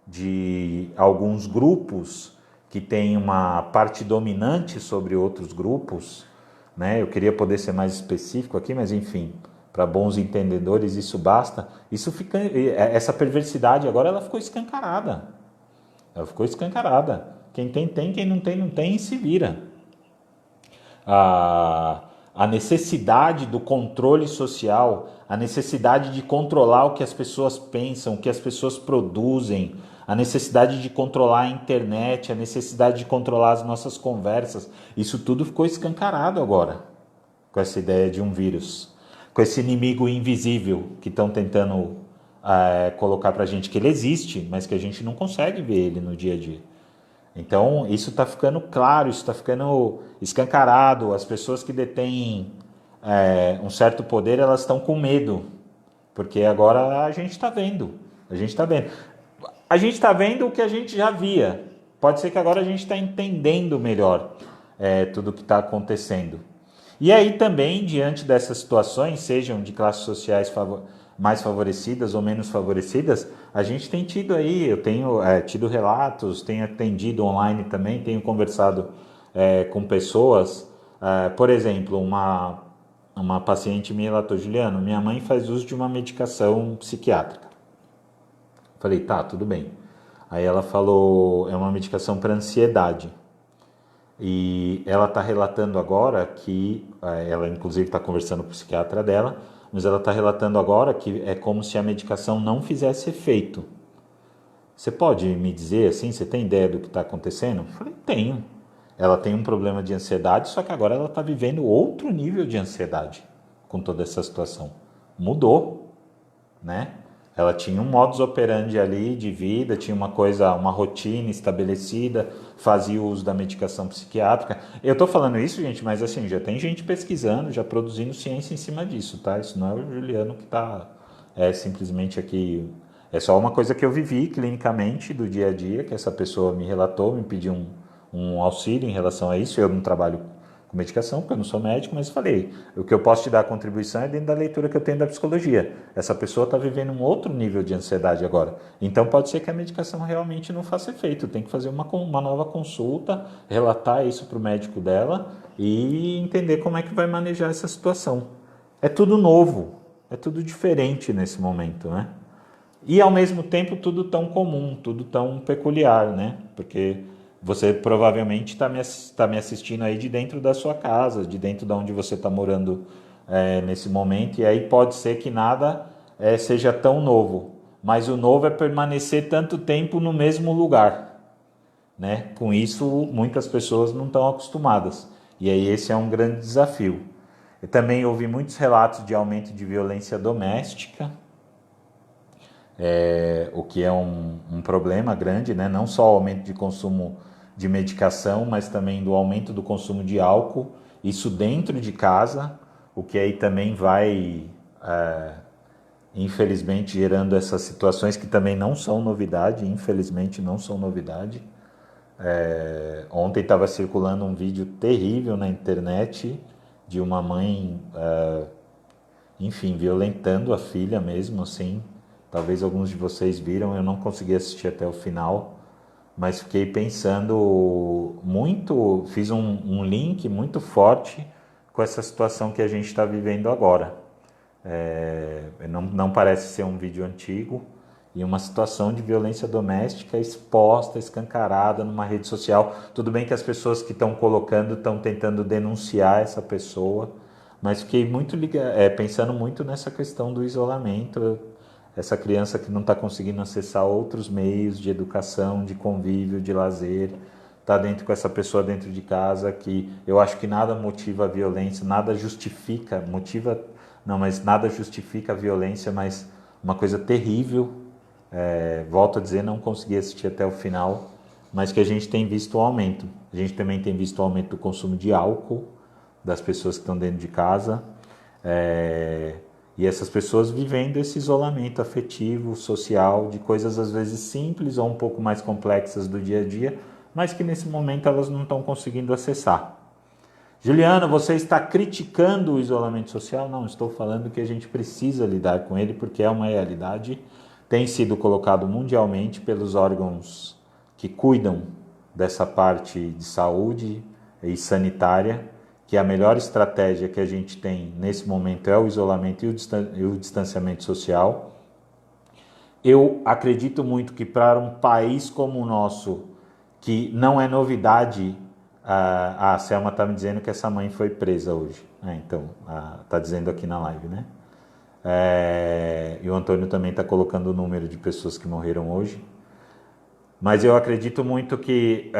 de alguns grupos que têm uma parte dominante sobre outros grupos, né? Eu queria poder ser mais específico aqui, mas enfim, para bons entendedores isso basta. Essa perversidade agora ela ficou escancarada. Ela ficou escancarada. Quem tem, tem, quem não tem, não tem e se vira. A necessidade do controle social, a necessidade de controlar o que as pessoas pensam, o que as pessoas produzem, a necessidade de controlar a internet, a necessidade de controlar as nossas conversas, isso tudo ficou escancarado agora, com essa ideia de um vírus, com esse inimigo invisível que estão tentando colocar para a gente, que ele existe, mas que a gente não consegue ver ele no dia a dia. Então, isso está ficando claro, isso está ficando escancarado. As pessoas que detêm um certo poder, elas estão com medo, porque agora a gente está vendo. A gente está vendo. A gente está vendo o que a gente já via. Pode ser que agora a gente está entendendo melhor tudo o que está acontecendo. E aí também, diante dessas situações, sejam de classes sociais mais favorecidas ou menos favorecidas, a gente tem tido aí, eu tenho tido relatos, tenho atendido online também, tenho conversado com pessoas, por exemplo, uma paciente me relatou, Juliano, minha mãe faz uso de uma medicação psiquiátrica. Falei, tá, tudo bem. Aí ela falou, é uma medicação para ansiedade. E ela está relatando agora que, ela inclusive está conversando com o psiquiatra dela, mas ela está relatando agora que é como se a medicação não fizesse efeito. Você pode me dizer assim, você tem ideia do que está acontecendo? Eu falei, tenho. Ela tem um problema de ansiedade, só que agora ela está vivendo outro nível de ansiedade com toda essa situação. Mudou, né? Ela tinha um modus operandi ali de vida, tinha uma rotina estabelecida, fazia uso da medicação psiquiátrica. Eu estou falando isso, gente, mas assim, já tem gente pesquisando, já produzindo ciência em cima disso, tá? Isso não é o Juliano que está simplesmente aqui. É só uma coisa que eu vivi clinicamente do dia a dia, que essa pessoa me relatou, me pediu um auxílio em relação a isso. Eu não trabalho com medicação, porque eu não sou médico, mas falei, o que eu posso te dar a contribuição é dentro da leitura que eu tenho da psicologia. Essa pessoa está vivendo um outro nível de ansiedade agora. Então pode ser que a medicação realmente não faça efeito. Tem que fazer uma nova consulta, relatar isso para o médico dela e entender como é que vai manejar essa situação. É tudo novo, é tudo diferente nesse momento, né? E ao mesmo tempo tudo tão comum, tudo tão peculiar, né? Porque você provavelmente está me assistindo aí de dentro da sua casa, de dentro de onde você está morando nesse momento, e aí pode ser que nada seja tão novo, mas o novo é permanecer tanto tempo no mesmo lugar, né? Com isso, muitas pessoas não estão acostumadas, e aí esse é um grande desafio. Eu também ouvi muitos relatos de aumento de violência doméstica, o que é um problema grande, né? Não só o aumento de consumo de medicação, mas também do aumento do consumo de álcool, isso dentro de casa, o que aí também vai, infelizmente, gerando essas situações que também não são novidade, infelizmente não são novidade. Ontem estava circulando um vídeo terrível na internet de uma mãe, enfim, violentando a filha mesmo, assim. Talvez alguns de vocês viram, eu não consegui assistir até o final, mas fiquei pensando muito, fiz um link muito forte com essa situação que a gente está vivendo agora. Não parece ser um vídeo antigo, e uma situação de violência doméstica exposta, escancarada numa rede social. Tudo bem que as pessoas que estão colocando estão tentando denunciar essa pessoa, mas fiquei muito pensando muito nessa questão do isolamento. Essa criança que não está conseguindo acessar outros meios de educação, de convívio, de lazer, está dentro com essa pessoa dentro de casa, que eu acho que nada motiva a violência, nada justifica, mas nada justifica a violência, mas uma coisa terrível. Volto a dizer, não consegui assistir até o final, mas que a gente tem visto o aumento. A gente também tem visto o aumento do consumo de álcool das pessoas que estão dentro de casa, e essas pessoas vivendo esse isolamento afetivo, social, de coisas às vezes simples ou um pouco mais complexas do dia a dia, mas que nesse momento elas não estão conseguindo acessar. Juliana, você está criticando o isolamento social? Não, estou falando que a gente precisa lidar com ele porque é uma realidade. Tem sido colocado mundialmente pelos órgãos que cuidam dessa parte de saúde e sanitária, que a melhor estratégia que a gente tem nesse momento é o isolamento e o distanciamento social. Eu acredito muito que para um país como o nosso, que não é novidade, a Selma está me dizendo que essa mãe foi presa hoje. Então, está dizendo aqui na live, né? E o Antônio também está colocando o número de pessoas que morreram hoje. Mas eu acredito muito que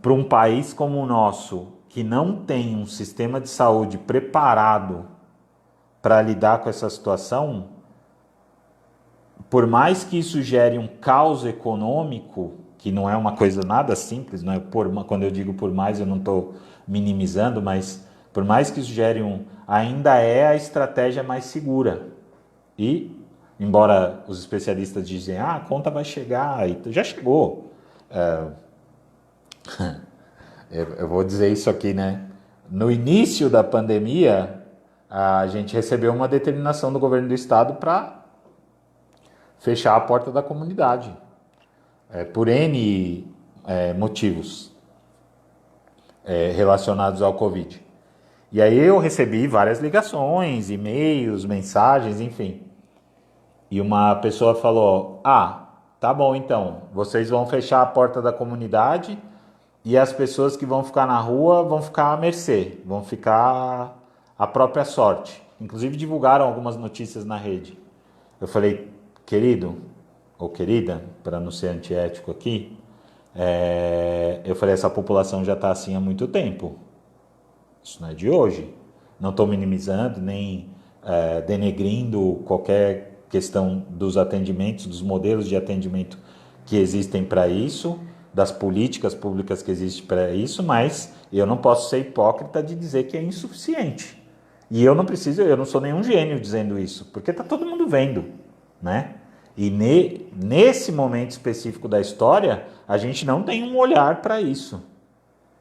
para um país como o nosso, que não tem um sistema de saúde preparado para lidar com essa situação, por mais que isso gere um caos econômico, que não é uma coisa nada simples, não é quando eu digo por mais, eu não estou minimizando, mas por mais que isso gere ainda é a estratégia mais segura. E, embora os especialistas dizem, a conta vai chegar, e já chegou. Eu vou dizer isso aqui, né? No início da pandemia, a gente recebeu uma determinação do governo do estado para fechar a porta da comunidade, por N motivos relacionados ao Covid. E aí eu recebi várias ligações, e-mails, mensagens, enfim. E uma pessoa falou, tá bom então, vocês vão fechar a porta da comunidade e as pessoas que vão ficar na rua vão ficar à mercê, vão ficar à própria sorte. Inclusive divulgaram algumas notícias na rede. Eu falei, querido ou querida, para não ser antiético aqui, eu falei, essa população já está assim há muito tempo. Isso não é de hoje. Não estou minimizando, nem denegrindo qualquer questão dos atendimentos, dos modelos de atendimento que existem para isso, das políticas públicas que existem para isso, mas eu não posso ser hipócrita de dizer que é insuficiente. E eu não sou nenhum gênio dizendo isso, porque está todo mundo vendo, né? E nesse momento específico da história, a gente não tem um olhar para isso,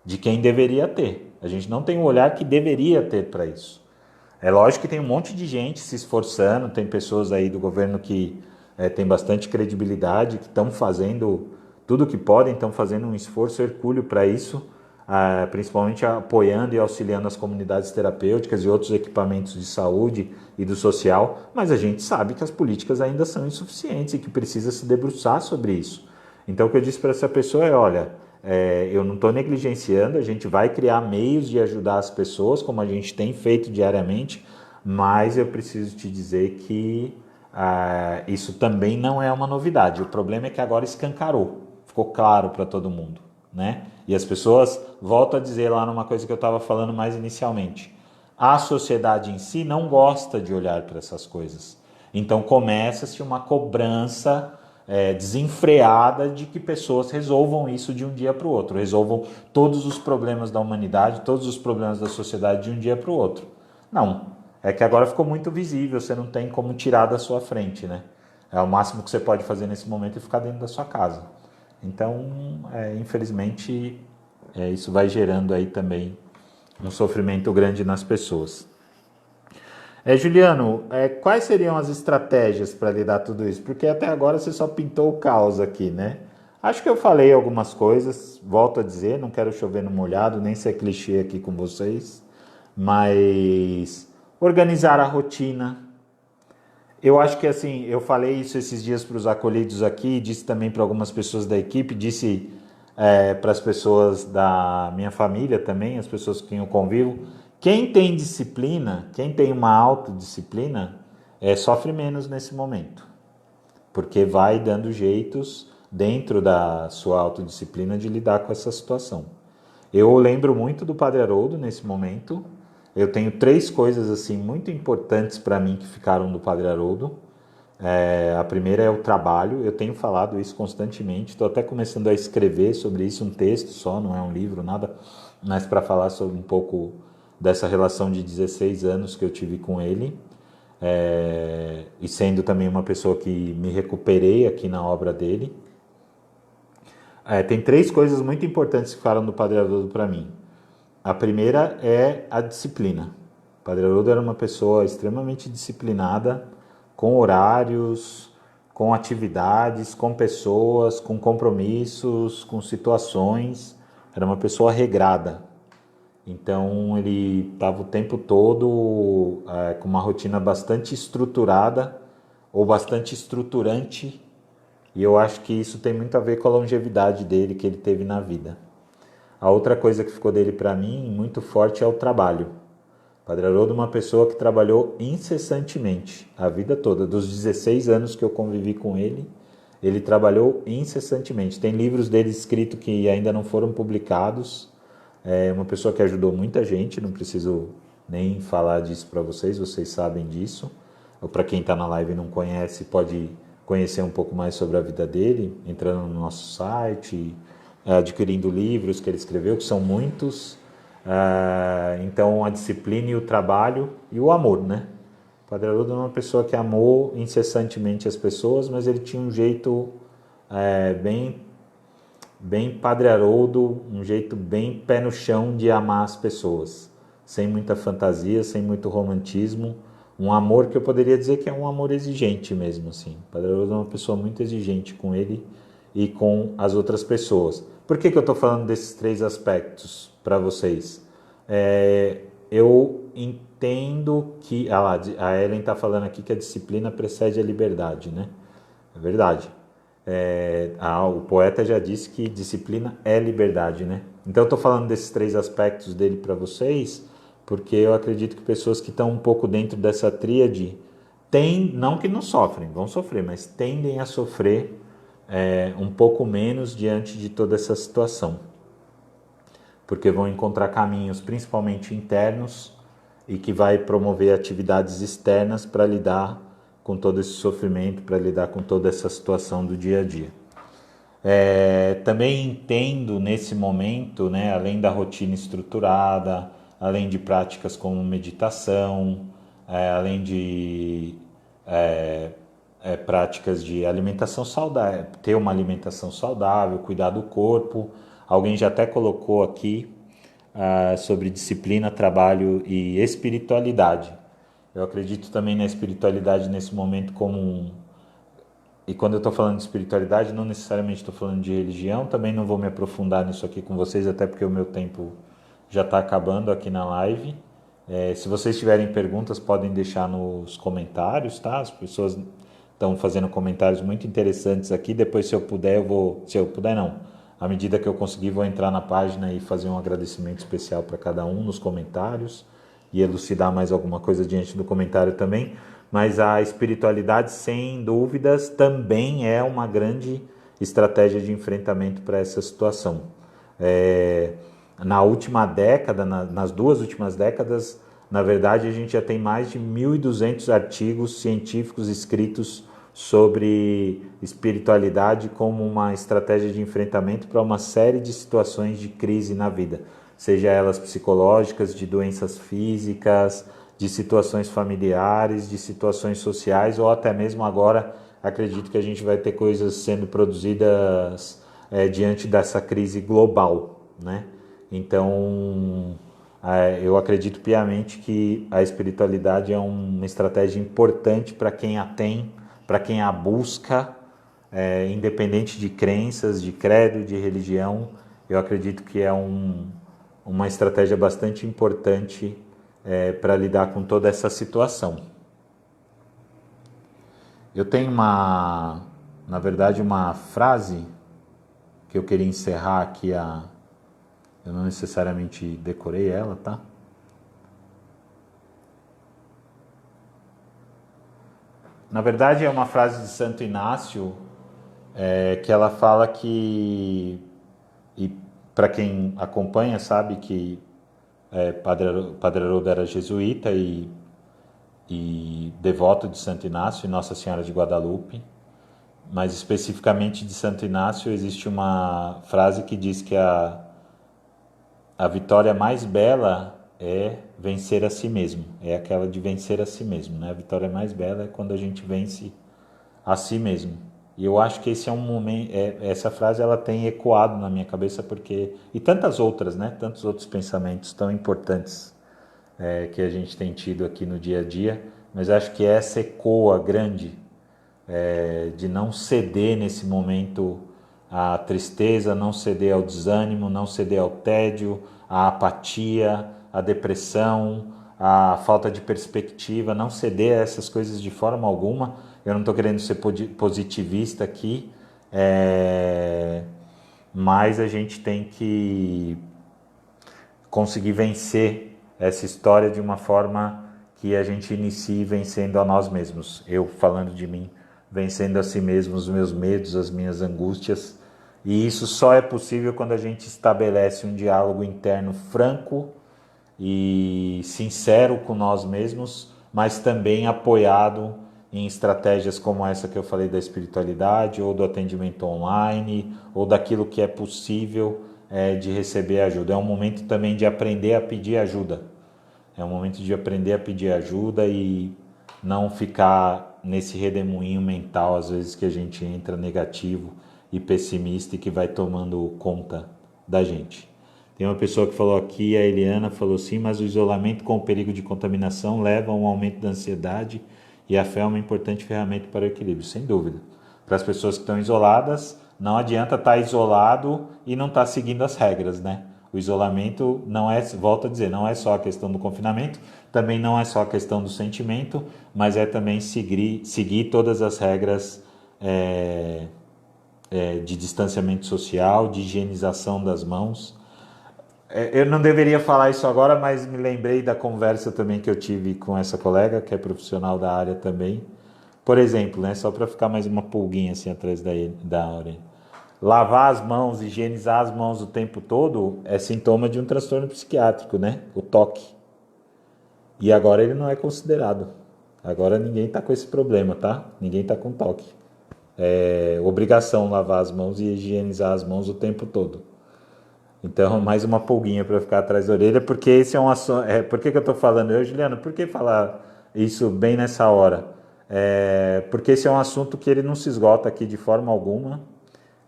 de quem deveria ter. A gente não tem um olhar que deveria ter para isso. É lógico que tem um monte de gente se esforçando, tem pessoas aí do governo que tem bastante credibilidade, que estão fazendo tudo o que podem, estão fazendo um esforço hercúleo para isso, principalmente apoiando e auxiliando as comunidades terapêuticas e outros equipamentos de saúde e do social, mas a gente sabe que as políticas ainda são insuficientes e que precisa se debruçar sobre isso. Então o que eu disse para essa pessoa olha, eu não estou negligenciando, a gente vai criar meios de ajudar as pessoas, como a gente tem feito diariamente, mas eu preciso te dizer que isso também não é uma novidade. O problema é que agora escancarou, ficou claro para todo mundo, né? E as pessoas, volto a dizer lá numa coisa que eu estava falando mais inicialmente, a sociedade em si não gosta de olhar para essas coisas. Então começa-se uma cobrança desenfreada de que pessoas resolvam isso de um dia para o outro, resolvam todos os problemas da humanidade, todos os problemas da sociedade de um dia para o outro. Não, é que agora ficou muito visível, você não tem como tirar da sua frente, né? O máximo que você pode fazer nesse momento é ficar dentro da sua casa. Então, infelizmente, isso vai gerando aí também um sofrimento grande nas pessoas. Juliano, quais seriam as estratégias para lidar com tudo isso? Porque até agora você só pintou o caos aqui, né? Acho que eu falei algumas coisas, volto a dizer, não quero chover no molhado, nem ser clichê aqui com vocês, mas organizar a rotina. Eu acho que assim, eu falei isso esses dias para os acolhidos aqui, disse também para algumas pessoas da equipe, disse para as pessoas da minha família também, as pessoas com quem eu convivo. Quem tem disciplina, quem tem uma autodisciplina, sofre menos nesse momento, porque vai dando jeitos dentro da sua autodisciplina de lidar com essa situação. Eu lembro muito do Padre Haroldo nesse momento. Eu tenho 3 coisas assim muito importantes para mim que ficaram do Padre Haroldo. A primeira é o trabalho. Eu tenho falado isso constantemente. Estou até começando a escrever sobre isso, um texto só, não é um livro, nada, mas para falar sobre um pouco dessa relação de 16 anos que eu tive com ele. E sendo também uma pessoa que me recuperei aqui na obra dele. Tem 3 coisas muito importantes que ficaram do Padre Haroldo para mim. A primeira é a disciplina. O Padre Haroldo era uma pessoa extremamente disciplinada, com horários, com atividades, com pessoas, com compromissos, com situações. Era uma pessoa regrada. Então ele estava o tempo todo com uma rotina bastante estruturada ou bastante estruturante. E eu acho que isso tem muito a ver com a longevidade dele que ele teve na vida. A outra coisa que ficou dele para mim muito forte é o trabalho. O Padre Haroldo é uma pessoa que trabalhou incessantemente a vida toda. Dos 16 anos que eu convivi com ele, ele trabalhou incessantemente. Tem livros dele escritos que ainda não foram publicados. É uma pessoa que ajudou muita gente, não preciso nem falar disso para vocês, vocês sabem disso. Ou para quem está na live e não conhece, pode conhecer um pouco mais sobre a vida dele, entrando no nosso site, adquirindo livros que ele escreveu, que são muitos. Então, a disciplina e o trabalho e o amor, né? O Padre Haroldo é uma pessoa que amou incessantemente as pessoas, mas ele tinha um jeito bem Padre Haroldo, um jeito bem pé no chão de amar as pessoas, sem muita fantasia, sem muito romantismo, um amor que eu poderia dizer que é um amor exigente mesmo, assim. O Padre Haroldo é uma pessoa muito exigente com ele e com as outras pessoas. Por que eu estou falando desses 3 aspectos para vocês? Eu entendo que... a Ellen está falando aqui que a disciplina precede a liberdade, né? É verdade. O poeta já disse que disciplina é liberdade, né? Então eu estou falando desses 3 aspectos dele para vocês, porque eu acredito que pessoas que estão um pouco dentro dessa tríade não que não sofrem, vão sofrer, mas tendem a sofrer um pouco menos diante de toda essa situação, porque vão encontrar caminhos principalmente internos e que vai promover atividades externas para lidar com todo esse sofrimento, para lidar com toda essa situação do dia a dia. Também entendo nesse momento, né, além da rotina estruturada, além de práticas como meditação, além de práticas de alimentação saudável, ter uma alimentação saudável, cuidar do corpo. Alguém já até colocou aqui sobre disciplina, trabalho e espiritualidade. Eu acredito também na espiritualidade nesse momento como E quando eu estou falando de espiritualidade, não necessariamente estou falando de religião, também não vou me aprofundar nisso aqui com vocês, até porque o meu tempo já está acabando aqui na live. Se vocês tiverem perguntas, podem deixar nos comentários, tá? As pessoas estão fazendo comentários muito interessantes aqui. Depois, se eu puder, à medida que eu conseguir, vou entrar na página e fazer um agradecimento especial para cada um nos comentários e elucidar mais alguma coisa diante do comentário também. Mas a espiritualidade, sem dúvidas, também é uma grande estratégia de enfrentamento para essa situação. Na última década, nas 2 últimas décadas, na verdade, a gente já tem mais de 1.200 artigos científicos escritos sobre espiritualidade como uma estratégia de enfrentamento para uma série de situações de crise na vida, seja elas psicológicas, de doenças físicas, de situações familiares, de situações sociais, ou até mesmo agora acredito que a gente vai ter coisas sendo produzidas diante dessa crise global, né? Então, eu acredito piamente que a espiritualidade é uma estratégia importante para quem a tem, para quem a busca, independente de crenças, de credo, de religião. Eu acredito que é uma estratégia bastante importante para lidar com toda essa situação. Eu tenho na verdade, uma frase que eu queria encerrar aqui. Eu não necessariamente decorei ela, tá? Na verdade, é uma frase de Santo Inácio, que ela fala que, e para quem acompanha sabe que Padre Haroldo era jesuíta e devoto de Santo Inácio e Nossa Senhora de Guadalupe, mas especificamente de Santo Inácio existe uma frase que diz que a vitória mais bela é vencer a si mesmo, é aquela de vencer a si mesmo, né? A vitória mais bela é quando a gente vence a si mesmo. E eu acho que esse é um momento, essa frase ela tem ecoado na minha cabeça e tantas outras, né? Tantos outros pensamentos tão importantes que a gente tem tido aqui no dia a dia, mas acho que essa ecoa grande de não ceder nesse momento à tristeza, não ceder ao desânimo, não ceder ao tédio, à apatia, à depressão, à falta de perspectiva, não ceder a essas coisas de forma alguma. Eu não estou querendo ser positivista aqui, mas a gente tem que conseguir vencer essa história de uma forma que a gente inicie vencendo a nós mesmos. Eu falando de mim, vencendo a si mesmo, os meus medos, as minhas angústias. E isso só é possível quando a gente estabelece um diálogo interno franco e sincero com nós mesmos, mas também apoiado em estratégias como essa que eu falei da espiritualidade, ou do atendimento online, ou daquilo que é possível de receber ajuda. É um momento também de aprender a pedir ajuda. É um momento de aprender a pedir ajuda e não ficar nesse redemoinho mental, às vezes, que a gente entra negativo e pessimista e que vai tomando conta da gente. Tem uma pessoa que falou aqui, a Eliana falou sim, mas o isolamento com o perigo de contaminação leva a um aumento da ansiedade e a fé é uma importante ferramenta para o equilíbrio, sem dúvida. Para as pessoas que estão isoladas, não adianta estar isolado e não estar seguindo as regras, né? O isolamento não é, volto a dizer, não é só a questão do confinamento, também não é só a questão do sentimento, mas é também seguir todas as regras de distanciamento social, de higienização das mãos. Eu não deveria falar isso agora, mas me lembrei da conversa também que eu tive com essa colega, que é profissional da área também. Por exemplo, né, só para ficar mais uma pulguinha assim atrás da orelha. Lavar as mãos, higienizar as mãos o tempo todo é sintoma de um transtorno psiquiátrico, né? O toque. E agora ele não é considerado. Agora ninguém está com esse problema, tá? Ninguém está com toque. É obrigação lavar as mãos e higienizar as mãos o tempo todo. Então, mais uma pulguinha para ficar atrás da orelha, porque esse é um assunto. Por que eu estou falando? Juliano, por que falar isso bem nessa hora? Porque esse é um assunto que ele não se esgota aqui de forma alguma.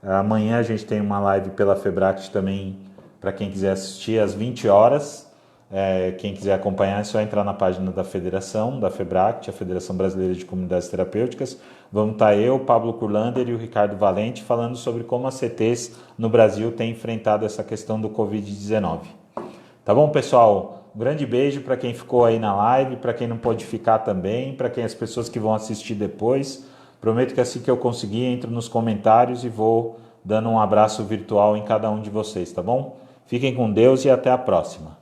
Amanhã a gente tem uma live pela Febract também, para quem quiser assistir, às 20 horas. Quem quiser acompanhar é só entrar na página da Federação, da Febract, a Federação Brasileira de Comunidades Terapêuticas. Vamos estar eu, Pablo Kurlander e o Ricardo Valente falando sobre como as CTs no Brasil têm enfrentado essa questão do Covid-19. Tá bom, pessoal? Um grande beijo para quem ficou aí na live, para quem não pôde ficar também, para as pessoas que vão assistir depois. Prometo que assim que eu conseguir, entro nos comentários e vou dando um abraço virtual em cada um de vocês, tá bom? Fiquem com Deus e até a próxima.